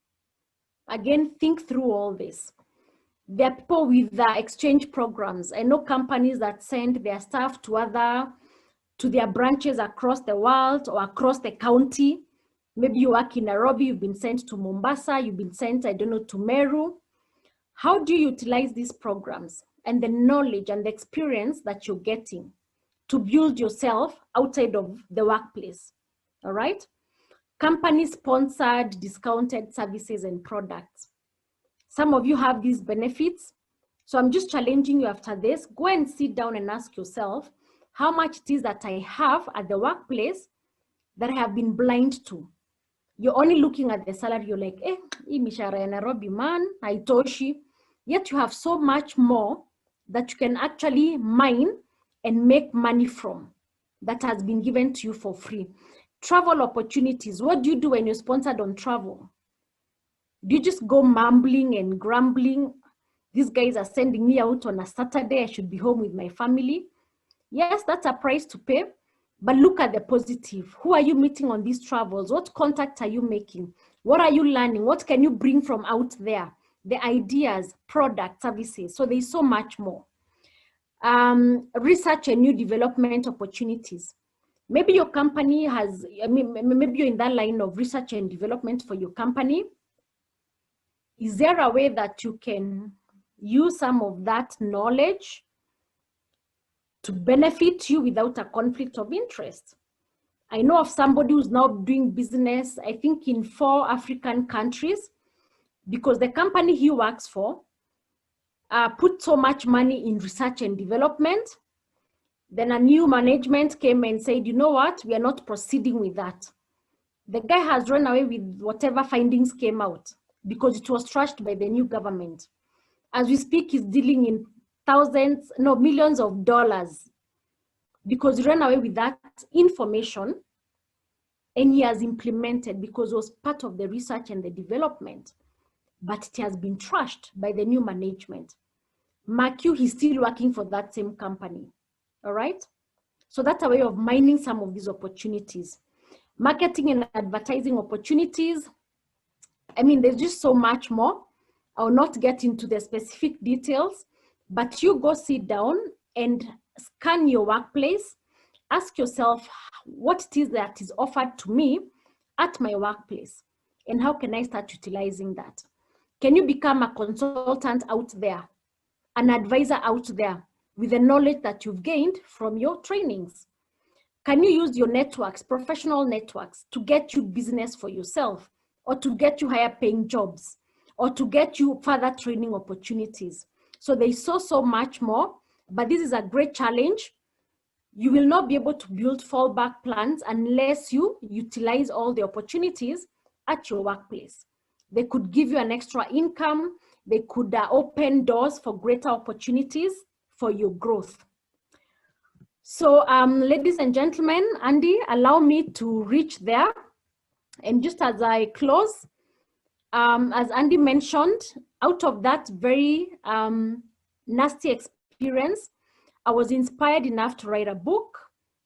again, think through all this. There are people with exchange programs. I know companies that send their staff to their branches across the world or across the county. Maybe you work in Nairobi, you've been sent to Mombasa, you've been sent, I don't know, to Meru. How do you utilize these programs and the knowledge and the experience that you're getting to build yourself outside of the workplace? All right? Company-sponsored discounted services and products. Some of you have these benefits. So I'm just challenging you after this. Go and sit down and ask yourself how much it is that I have at the workplace that I have been blind to. You're only looking at the salary. You're like, hii mishahara ya Nairobi man, haitoshi. Yet you have so much more that you can actually mine and make money from that has been given to you for free. Travel opportunities. What do you do when you're sponsored on travel? Do you just go mumbling and grumbling? These guys are sending me out on a Saturday. I should be home with my family. Yes, that's a price to pay, but look at the positive. Who are you meeting on these travels? What contacts are you making? What are you learning? What can you bring from out there? The ideas, products, services. So there's so much more. Research and new development opportunities. Maybe your company has, maybe you're in that line of research and development for your company. Is there a way that you can use some of that knowledge to benefit you without a conflict of interest? I know of somebody who's now doing business, I think in 4 African countries, because the company he works for put so much money in research and development. Then a new management came and said, you know what, we are not proceeding with that. The guy has run away with whatever findings came out because it was trashed by the new government. As we speak, he's dealing in millions of dollars because he ran away with that information and he has implemented because it was part of the research and the development, but it has been trashed by the new management. Mark you, he's still working for that same company, all right? So that's a way of mining some of these opportunities. Marketing and advertising opportunities. I mean, there's just so much more. I'll not get into the specific details, but you go sit down and scan your workplace. Ask yourself what it is that is offered to me at my workplace and how can I start utilizing that? Can you become a consultant out there, an advisor out there with the knowledge that you've gained from your trainings? Can you use your networks, professional networks, to get you business for yourself or to get you higher paying jobs or to get you further training opportunities? So there's so much more, but this is a great challenge. You will not be able to build fallback plans unless you utilize all the opportunities at your workplace. They could give you an extra income. They could open doors for greater opportunities for your growth. So ladies and gentlemen, Andy, allow me to reach there. And just as I close, as Andy mentioned, out of that very nasty experience, I was inspired enough to write a book,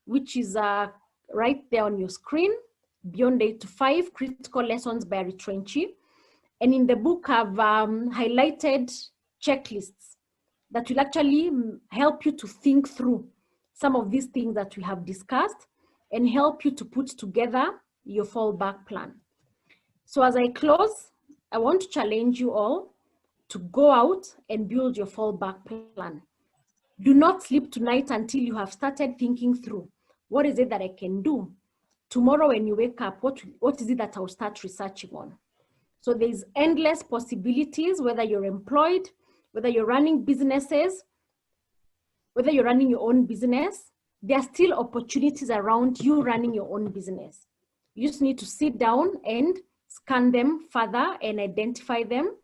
which is right there on your screen, Beyond 8 to 5, Critical Lessons by Retrenchie. And in the book, I've highlighted checklists that will actually help you to think through some of these things that we have discussed and help you to put together your fallback plan. So as I close, I want to challenge you all to go out and build your fallback plan. Do not sleep tonight until you have started thinking through, what is it that I can do? Tomorrow when you wake up, what is it that I'll start researching on? So there's endless possibilities, whether you're employed, whether you're running businesses, whether you're running your own business, there are still opportunities around you running your own business. You just need to sit down and scan them further and identify them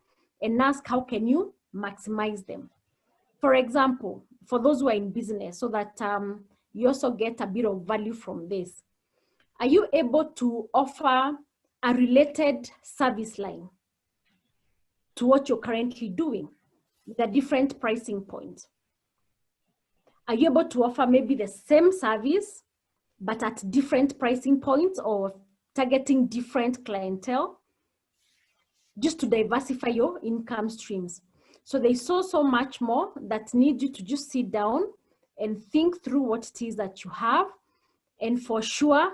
and ask, how can you maximize them? For example, for those who are in business, so that you also get a bit of value from this. Are you able to offer a related service line to what you're currently doing with a different pricing point? Are you able to offer maybe the same service, but at different pricing points or targeting different clientele, just to diversify your income streams? So there's so much more that needs you to just sit down and think through what it is that you have. And for sure,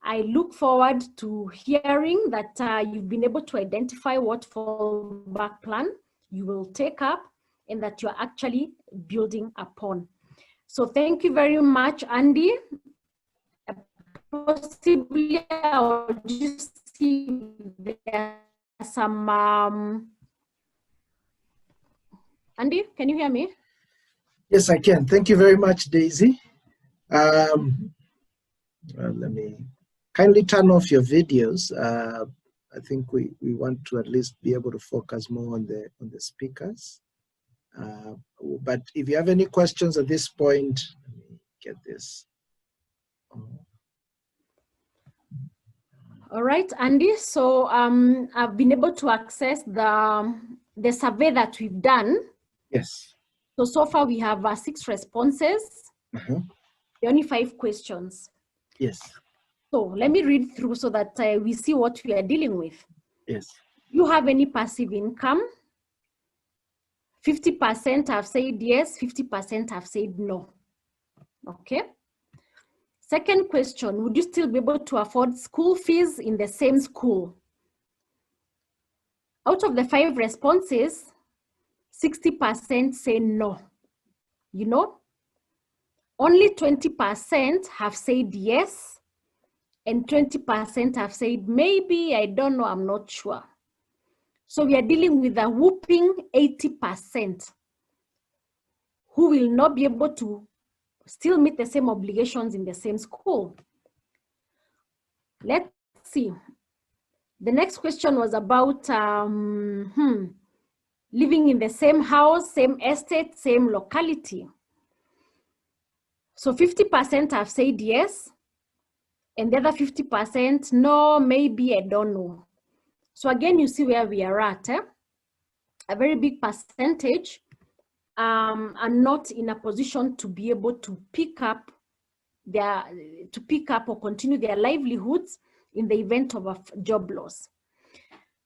I look forward to hearing that you've been able to identify what fallback plan you will take up and that you're actually building upon. So thank you very much, Andy. Possibly I'll just see if there are some, Andy, can you hear me? Yes, I can. Thank you very much, Daisy. Let me kindly turn off your videos. I think we want to at least be able to focus more on the speakers. But if you have any questions at this point, let me get this. All right, Andy. So I've been able to access the survey that we've done. Yes. So far we have 6 responses. Only 5 questions. Yes. So let me read through so that we see what we are dealing with. Yes. You have any passive income? 50% have said yes, 50% have said no. Okay. Second question, would you still be able to afford school fees in the same school? Out of the 5 responses, 60% say no. You know, only 20% have said yes, and 20% have said maybe, I don't know, I'm not sure. So we are dealing with a whooping 80% who will not be able to still meet the same obligations in the same school. Let's see. The next question was about living in the same house, same estate, same locality. So 50% have said yes, and the other 50% no, maybe, I don't know. So again, you see where we are at. A very big percentage are not in a position to be able to pick up or continue their livelihoods in the event of a job loss.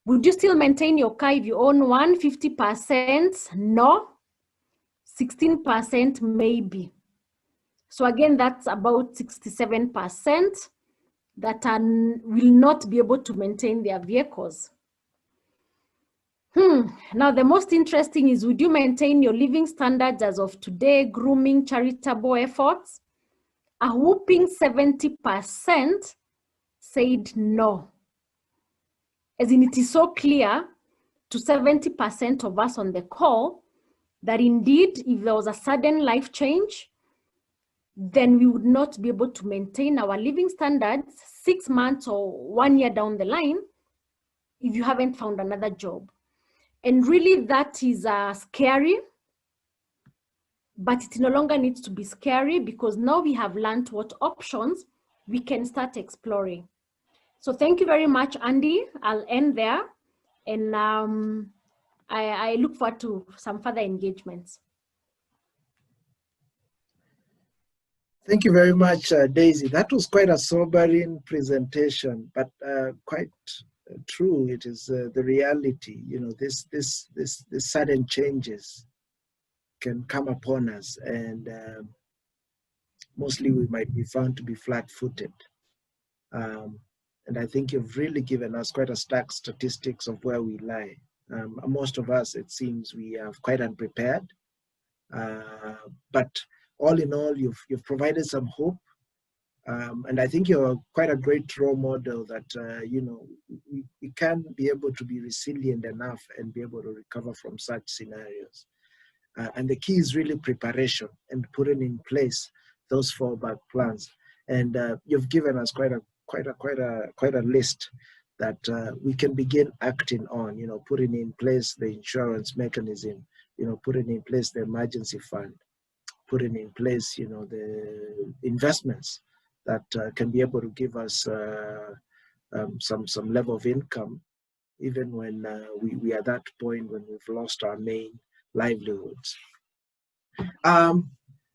Would you still maintain your car if you own one? 50% no, 16% maybe. So again, that's about 67% that will not be able to maintain their vehicles. Now, the most interesting is, would you maintain your living standards as of today, grooming, charitable efforts? A whooping 70% said no. As in, it is so clear to 70% of us on the call that indeed, if there was a sudden life change, then we would not be able to maintain our living standards 6 months or 1 year down the line if you haven't found another job. And really, that is scary, but it no longer needs to be scary because now we have learned what options we can start exploring. So thank you very much, Andy. I'll end there, and I look forward to some further engagements. Thank you very much, Daisy. That was quite a sobering presentation, but quite true. It is the reality. You know, this sudden changes can come upon us, and mostly we might be found to be flat-footed. And I think you've really given us quite a stark statistics of where we lie. Most of us, it seems, we are quite unprepared. But all in all, you've provided some hope. And I think you're quite a great role model that, you know, we can be able to be resilient enough and be able to recover from such scenarios. And the key is really preparation and putting in place those fallback plans. And you've given us quite a list that we can begin acting on. You know, putting in place the insurance mechanism. You know, putting in place the emergency fund. Putting in place, you know, the investments that can be able to give us some level of income, even when we are at that point when we've lost our main livelihoods.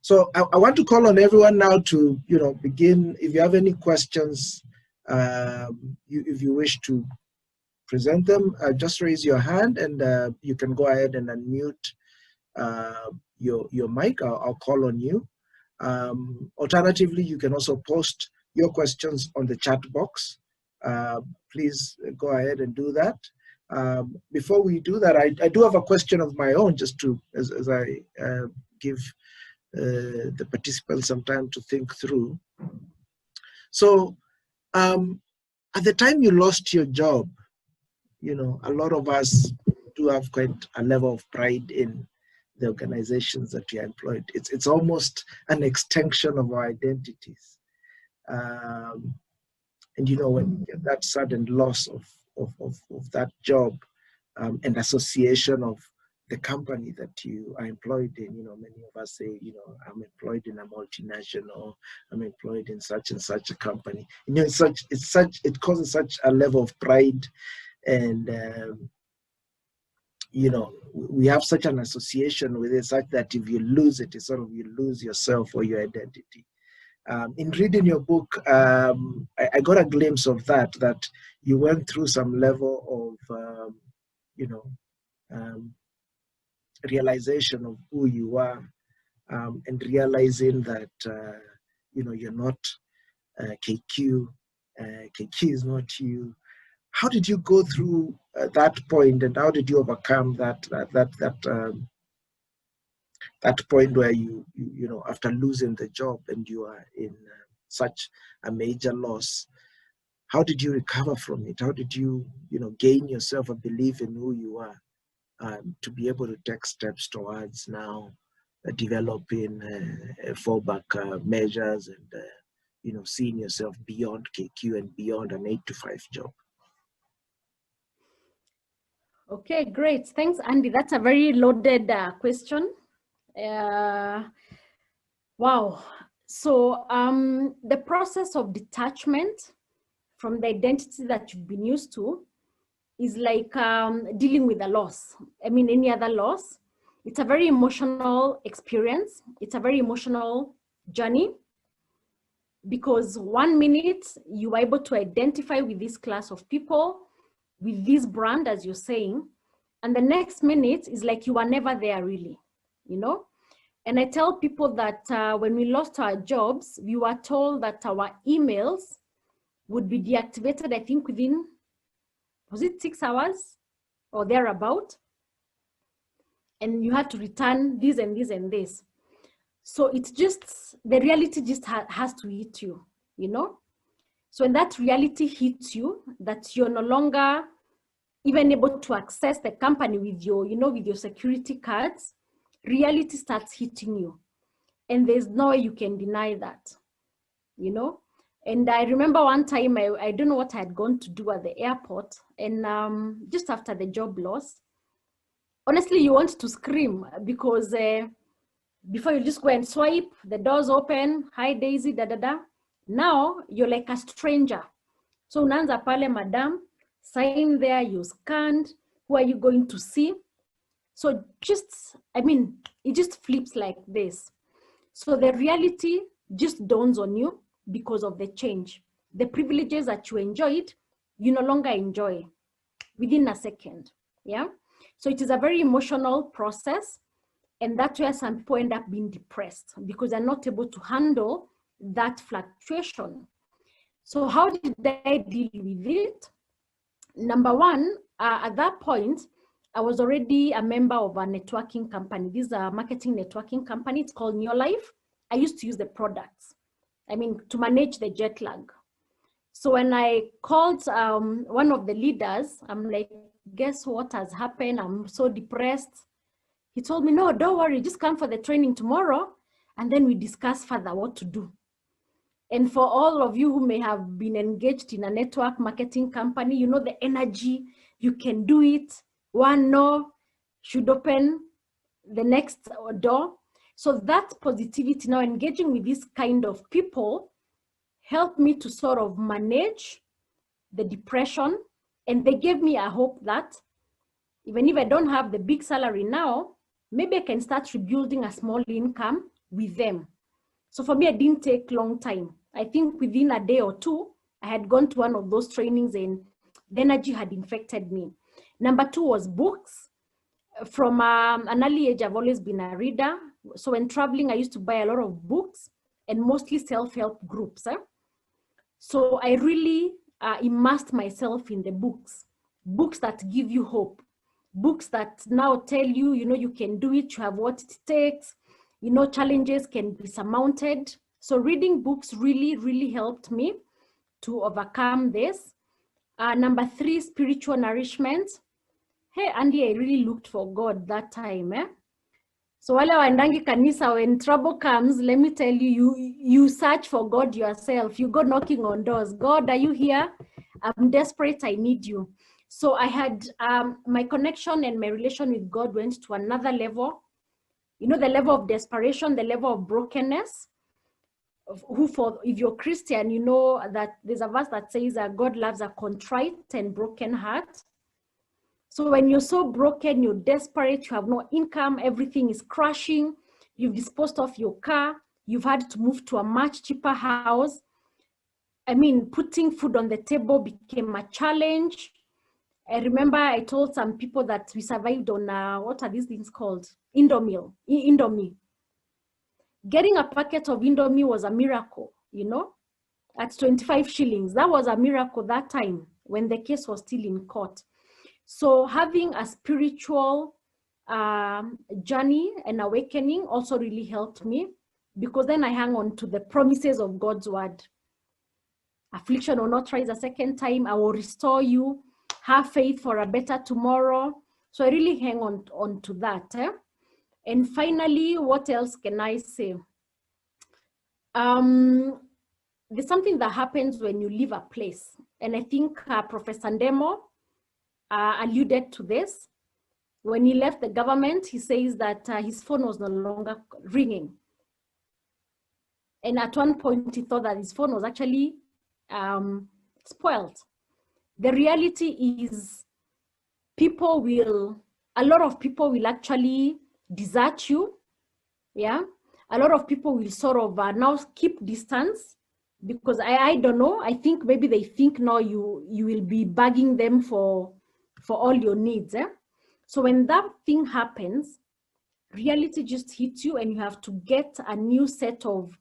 So I want to call on everyone now to, you know, begin. If you have any questions, if you wish to present them, just raise your hand, and you can go ahead and unmute your mic. I'll call on you. Alternatively, you can also post your questions on the chat box. Please go ahead and do that. Before we do that, I do have a question of my own, just to, as I give the participants some time to think through. So at the time you lost your job, you know, a lot of us do have quite a level of pride in the organizations that we are employed. It's almost an extension of our identities. And you know, when you get that sudden loss of that job and association of the company that you are employed in, you know, many of us say, you know, I'm employed in a multinational, I'm employed in such and such a company. You know, it causes such a level of pride, and you know, we have such an association with it, such that if you lose it, it's sort of, you lose yourself or your identity. In reading your book, I got a glimpse of that you went through some level of, you know, realization of who you are, and realizing that, you know, you're not KQ, KQ is not you. How did you go through that point, and how did you overcome that point where you know, after losing the job and you are in such a major loss? How did you recover from it? How did you, you know, gain yourself a belief in who you are, to be able to take steps towards now developing fallback measures and you know, seeing yourself beyond KQ and beyond an 8-to-5 job? Okay, great. Thanks, Andy. That's a very loaded question. Wow. So the process of detachment from the identity that you've been used to is like dealing with a loss. I mean, any other loss. It's a very emotional experience. It's a very emotional journey, because 1 minute you are able to identify with this class of people, with this brand, as you're saying, and the next minute is like you are never there really, you know? And I tell people that when we lost our jobs, we were told that our emails would be deactivated, I think within, was it 6 hours or thereabout? And you had to return this and this and this. So it's just, the reality just has to hit you, you know? So when that reality hits you, that you're no longer even able to access the company with your, you know, with your security cards, reality starts hitting you. And there's no way you can deny that, you know? And I remember one time, I don't know what I had gone to do at the airport, and just after the job loss, honestly, you want to scream, because before you just go and swipe, the doors open, hi Daisy, da da da. Now you're like a stranger. So unaanza pale, madam, sign there, you scanned, who are you going to see? So just, I mean, it just flips like this. So the reality just dawns on you because of the change. The privileges that you enjoyed, you no longer enjoy within a second, yeah? So it is a very emotional process. And that's where some people end up being depressed because they're not able to handle that fluctuation. So how did I deal with it? Number one, at that point, I was already a member of a networking company. This is a marketing networking company. It's called New Life. I used to use the products, to manage the jet lag. So when I called one of the leaders, I'm like, guess what has happened? I'm so depressed. He told me, no, don't worry, just come for the training tomorrow, and then we discuss further what to do. And for all of you who may have been engaged in a network marketing company, you know the energy, you can do it. One no should open the next door. So that positivity, now engaging with this kind of people, helped me to sort of manage the depression. And they gave me a hope that even if I don't have the big salary now, maybe I can start rebuilding a small income with them. So for me, it didn't take long time. I think within a day or two, I had gone to one of those trainings and the energy had infected me. Number two was books. From an early age, I've always been a reader. So when traveling, I used to buy a lot of books and mostly self-help groups. So I really immersed myself in the books that give you hope, books that now tell you, you can do it, you have what it takes, challenges can be surmounted. So reading books really, really helped me to overcome this. Number three, spiritual nourishment. Hey, Andy, I really looked for God that time. So wale waendangi kanisa, when trouble comes, let me tell you, you search for God yourself. You go knocking on doors. God, are you here? I'm desperate, I need you. So I had my connection and my relation with God went to another level. The level of desperation, the level of brokenness. If you're Christian, you know that there's a verse that says that God loves a contrite and broken heart. So when you're so broken, you're desperate, you have no income, everything is crashing, you've disposed of your car, you've had to move to a much cheaper house. Putting food on the table became a challenge. I remember I told some people that we survived on, what are these things called? Indomie. Getting a packet of Indomie was a miracle, at 25 shillings. That was a miracle that time when the case was still in court. So having a spiritual journey and awakening also really helped me, because then I hang on to the promises of God's word. Affliction will not rise a second time. I will restore you. Have faith for a better tomorrow. So I really hang on to that. And finally, what else can I say? There's something that happens when you leave a place. And I think Professor Ndemo alluded to this. When he left the government, he says that his phone was no longer ringing. And at one point, he thought that his phone was actually spoiled. The reality is a lot of people will actually desert you. Yeah. A lot of people will sort of now keep distance, because I don't know. I think maybe they think now you will be begging them for all your needs. So when that thing happens, reality just hits you and you have to get a new set of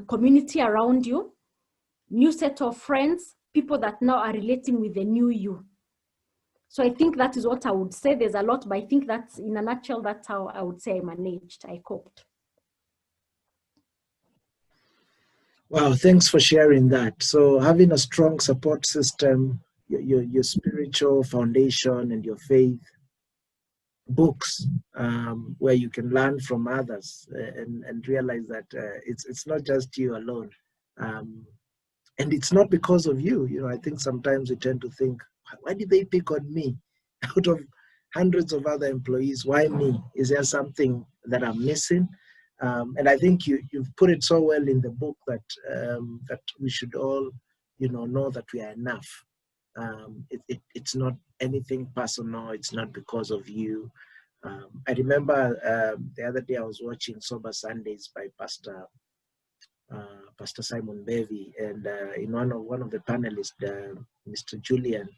community around you, new set of friends, people that now are relating with the new you. So I think that is what I would say. There's a lot, but I think that's, in a nutshell, that's how I would say I managed, I coped. Wow, thanks for sharing that. So having a strong support system, your spiritual foundation and your faith, books where you can learn from others and realize that it's not just you alone. And it's not because of you. I think sometimes we tend to think, why did they pick on me? Out of hundreds of other employees, why me? Is there something that I'm missing? And I think you've put it so well in the book that that we should all, know that we are enough. It's not anything personal. It's not because of you. I remember the other day I was watching Sober Sundays by Pastor Simon Bevy, and in one of the panelists, Mr. Julian,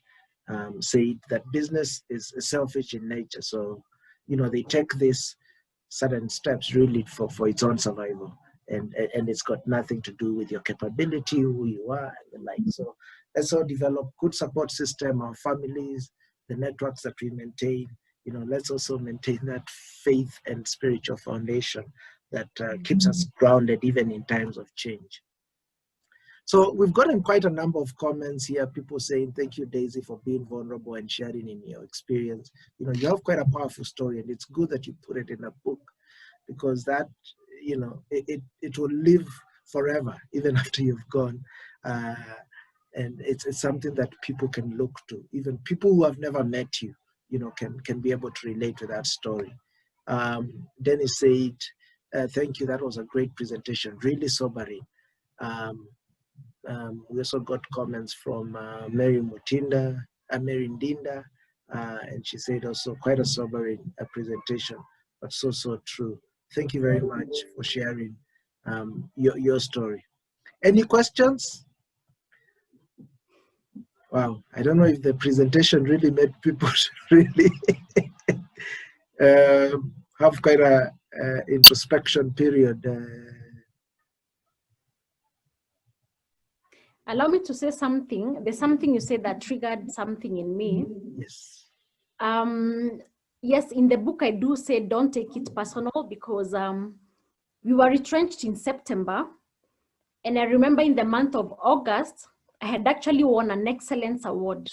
said that business is selfish in nature. So, they take this certain steps really for its own survival. And it's got nothing to do with your capability, who you are, and the like. So let's all develop good support system, our families, the networks that we maintain. Let's also maintain that faith and spiritual foundation that keeps us grounded even in times of change. So we've gotten quite a number of comments here, people saying, thank you, Daisy, for being vulnerable and sharing in your experience. You have quite a powerful story, and it's good that you put it in a book, because that, it will live forever, even after you've gone. And it's something that people can look to. Even people who have never met you, can be able to relate to that story. Dennis said, thank you, that was a great presentation, really sobering. We also got comments from Mary Ndinda, and she said also quite a sobering presentation, but so true. Thank you very much for sharing your story. Any questions? Wow, I don't know if the presentation really made people really have quite a introspection period. Allow me to say something. There's something you said that triggered something in me. Yes. Yes, in the book I do say don't take it personal, because we were retrenched in September. And I remember in the month of August, I had actually won an excellence award,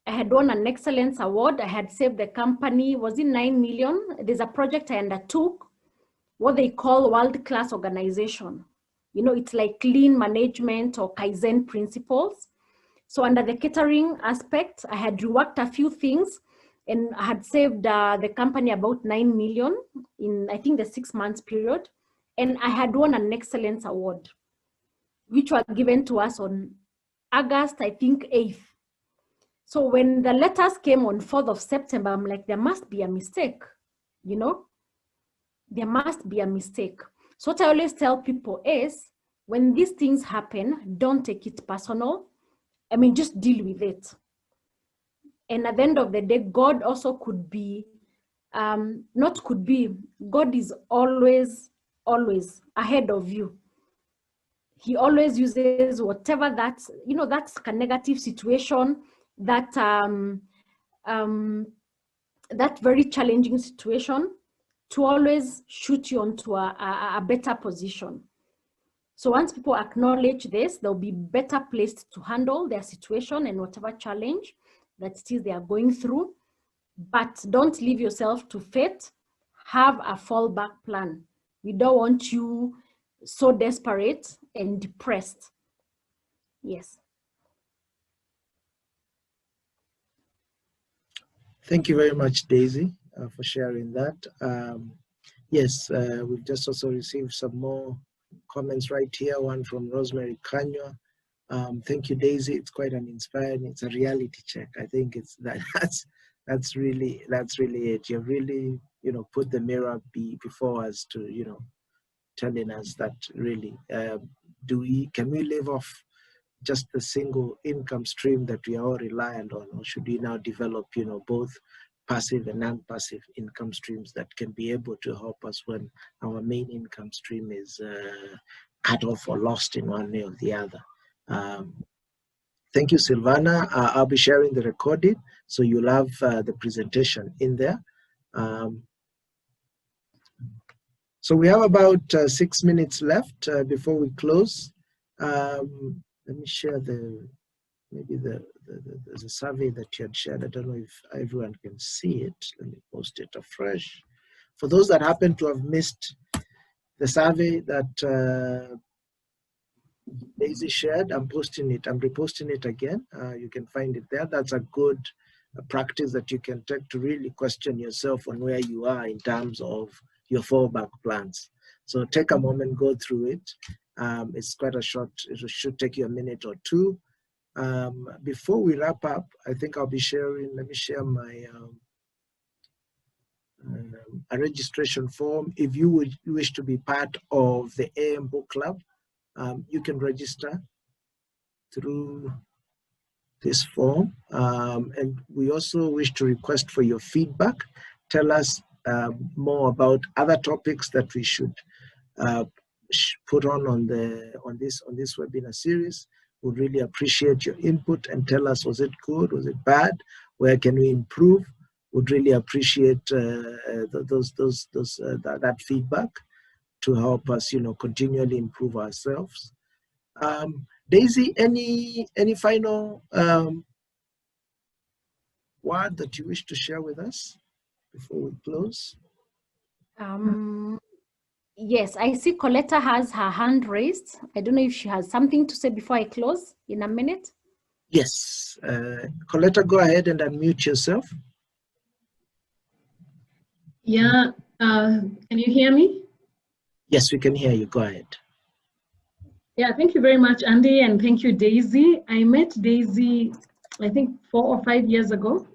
I had won an excellence award. I had saved the company, was it 9 million? There's a project I undertook, what they call world-class organization. It's like lean management or Kaizen principles. So under the catering aspect, I had reworked a few things, and I had saved the company about 9 million in, I think, the 6 months period. And I had won an excellence award, which was given to us on August, I think, 8th. So when the letters came on 4th of September, I'm like, there must be a mistake, there must be a mistake. So what I always tell people is, when these things happen, don't take it personal. Just deal with it. And at the end of the day, God also could be, God is always ahead of you. He always uses whatever that's a negative situation, that very challenging situation, to always shoot you onto a better position. So once people acknowledge this, they'll be better placed to handle their situation and whatever challenge that still they are going through. But don't leave yourself to fate. Have a fallback plan. We don't want you so desperate and depressed. Yes. Thank you very much, Daisy, for sharing that. Yes, we've just also received some more comments right here. One from Rosemary Kanywa. Thank you, Daisy. It's quite an inspiring. It's a reality check. I think it's that's really it. You've really put the mirror before us to telling us that really can we live off just the single income stream that we are all reliant on, or should we now develop both passive and non-passive income streams that can be able to help us when our main income stream is cut off or lost in one way or the other. Thank you, Silvana. I'll be sharing the recording, so you'll have the presentation in there. So we have about 6 minutes left before we close. Let me share maybe there's a survey that you had shared. I don't know if everyone can see it. Let me post it afresh. For those that happen to have missed the survey that Daisy shared, I'm posting it. I'm reposting it again. You can find it there. That's a good practice that you can take to really question yourself on where you are in terms of your fallback plans. So take a moment, go through it. It's quite a short, it should take you a minute or two. Before we wrap up, I think I'll be sharing, let me share my a registration form. If you would wish to be part of the AM Book Club, you can register through this form. And we also wish to request for your feedback. tell us more about other topics that we should put on this webinar series. Would really appreciate your input and tell us, was it good, was it bad, where can we improve? Would really appreciate that feedback to help us, continually improve ourselves. Daisy, any final word that you wish to share with us before we close? Yes, I see Coletta has her hand raised. I don't know if she has something to say before I close in a minute. Yes, Coletta, go ahead and unmute yourself. Yeah, can you hear me? Yes, we can hear you. Go ahead. Yeah, thank you very much, Andy, and thank you, Daisy. I met Daisy, I think 4 or 5 years ago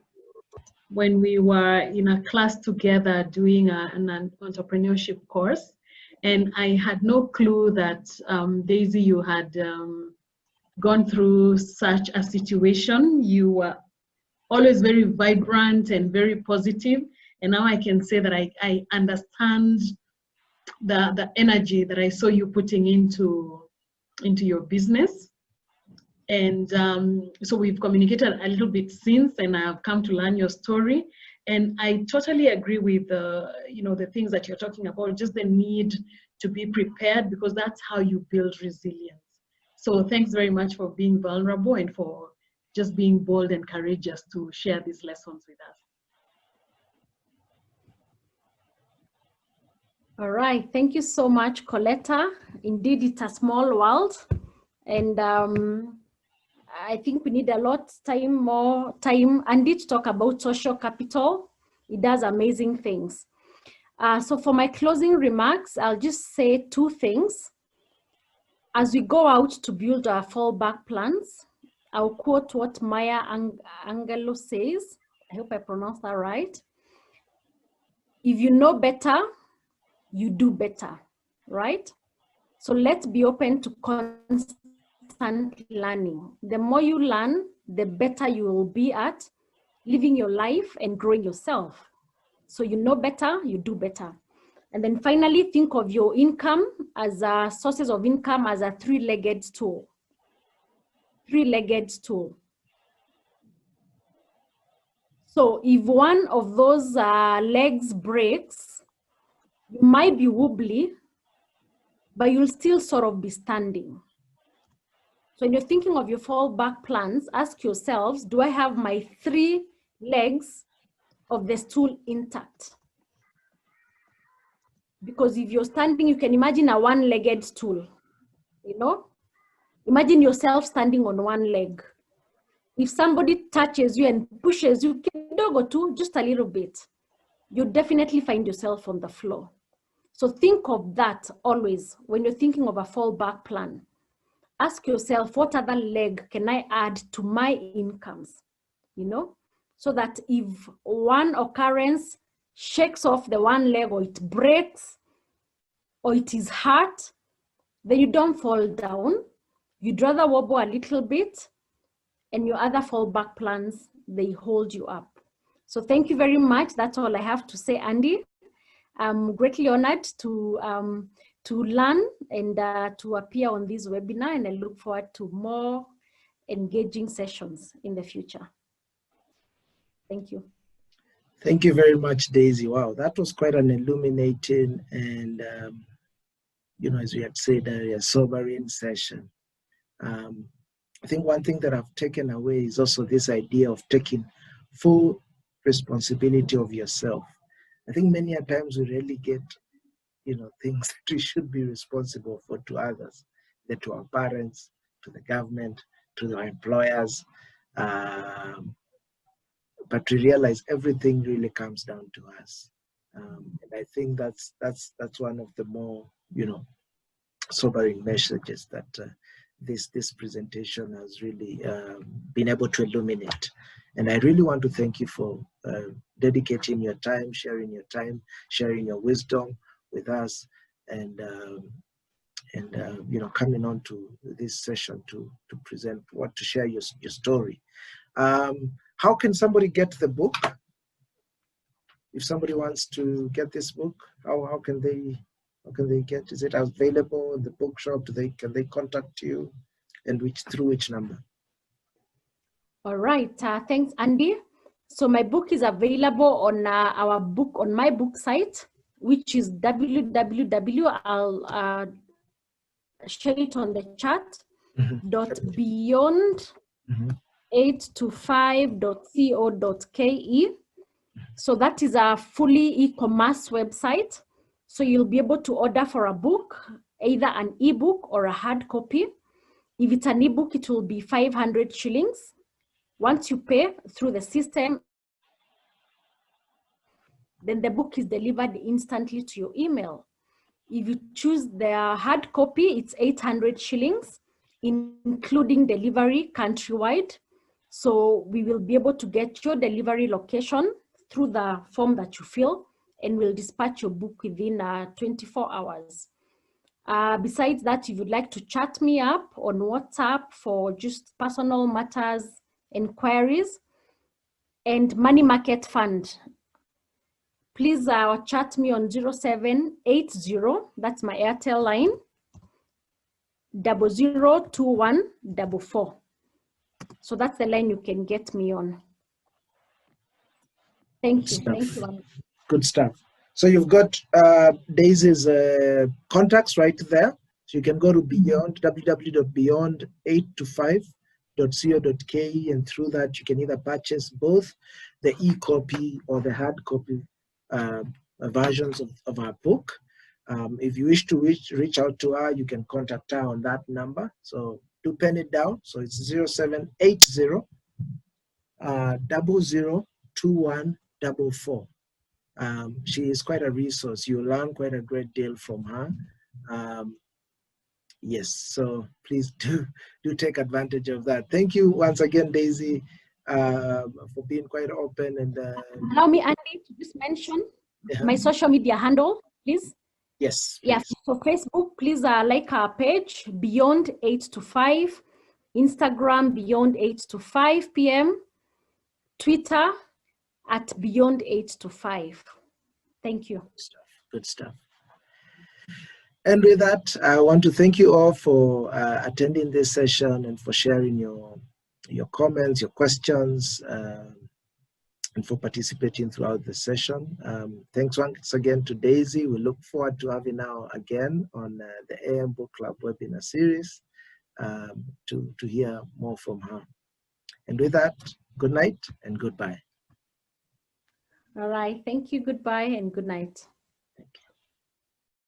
when we were in a class together doing an entrepreneurship course. And I had no clue that, Daisy, you had gone through such a situation. You were always very vibrant and very positive. And now I can say that I understand the energy that I saw you putting into your business. And so we've communicated a little bit since, and I've come to learn your story. And I totally agree with the things that you're talking about, just the need to be prepared, because that's how you build resilience. So thanks very much for being vulnerable and for just being bold and courageous to share these lessons with us. All right, thank you so much, Coletta. Indeed, it's a small world, and I think we need a lot more time, Andy, to talk about social capital. It does amazing things. So for my closing remarks, I'll just say 2 things. As we go out to build our fallback plans, I'll quote what Maya Angelou says. I hope I pronounced that right. If you know better, you do better, right? So let's be open to constant learning. The more you learn, the better you will be at living your life and growing yourself. So you know better, you do better. And then finally, think of your income as sources of income as a 3-legged stool. 3-legged stool. So if one of those legs breaks, you might be wobbly, but you'll still sort of be standing. So when you're thinking of your fallback plans, ask yourselves, do I have my 3 legs of the stool intact? Because if you're standing, you can imagine a 1-legged stool, Imagine yourself standing on 1 leg. If somebody touches you and pushes you, just a little bit, you definitely find yourself on the floor. So think of that always when you're thinking of a fallback plan. Ask yourself, what other leg can I add to my incomes? So that if one occurrence shakes off the 1 leg, or it breaks, or it is hard, then you don't fall down. You'd rather wobble a little bit, and your other fallback plans, they hold you up. So thank you very much. That's all I have to say, Andy. I'm greatly honored to learn and to appear on this webinar, and I look forward to more engaging sessions in the future. Thank you. Thank you very much, Daisy. Wow, that was quite an illuminating and, as we had said, a sobering session. I think one thing that I've taken away is also this idea of taking full responsibility of yourself. I think many a times we really get, things that we should be responsible for to others, to our parents, to the government, to our employers. But we realize everything really comes down to us. And I think that's one of the more, sobering messages that this presentation has really been able to illuminate. And I really want to thank you for dedicating your time, sharing your wisdom with us, and coming on to this session to present to share your story. How can somebody get the book? if somebody wants to get this book, how can they get? Is it available in the bookshop? Can they contact you, and through which number? All right, thanks, Andy. So my book is available on on my book site, which is www. I'll share it on the chat. .beyond8to5.co.ke. So that is a fully e-commerce website. So you'll be able to order for a book, either an ebook or a hard copy. If it's an ebook, it will be 500 shillings. Once you pay through the system, then the book is delivered instantly to your email. If you choose the hard copy, it's 800 shillings, including delivery countrywide. So we will be able to get your delivery location through the form that you fill, and we'll dispatch your book within 24 hours. Besides that, if you'd like to chat me up on WhatsApp for just personal matters, inquiries, and money market fund, please chat me on 0780, that's my Airtel line, 002144. So that's the line you can get me on. Thank you. Thank you. Good stuff. So you've got Daisy's contacts right there. So you can go to www.beyond8to5.co.ke, and through that you can either purchase both the e-copy or the hard copy versions of our book. If you wish to reach out to her, you can contact her on that number. So do pen it down. So it's 0780 002144. She is quite a resource. You'll learn quite a great deal from her. Yes, so please do take advantage of that. Thank you once again, Daisy, for being quite open. And allow me, Andy, to just mention my social media handle, please. Yes, please. Yeah, so Facebook, please like our page, Beyond 8 to 5, Instagram, Beyond 8 to 5 p.m., Twitter, at Beyond 8 to 5. Thank you. Good stuff. And with that, I want to thank you all for attending this session and for sharing your comments, your questions, and for participating throughout the session. Thanks once again to Daisy. We look forward to having her again on the AM Book Club webinar series to hear more from her. And with that, good night and goodbye. All right. Thank you. Goodbye and good night.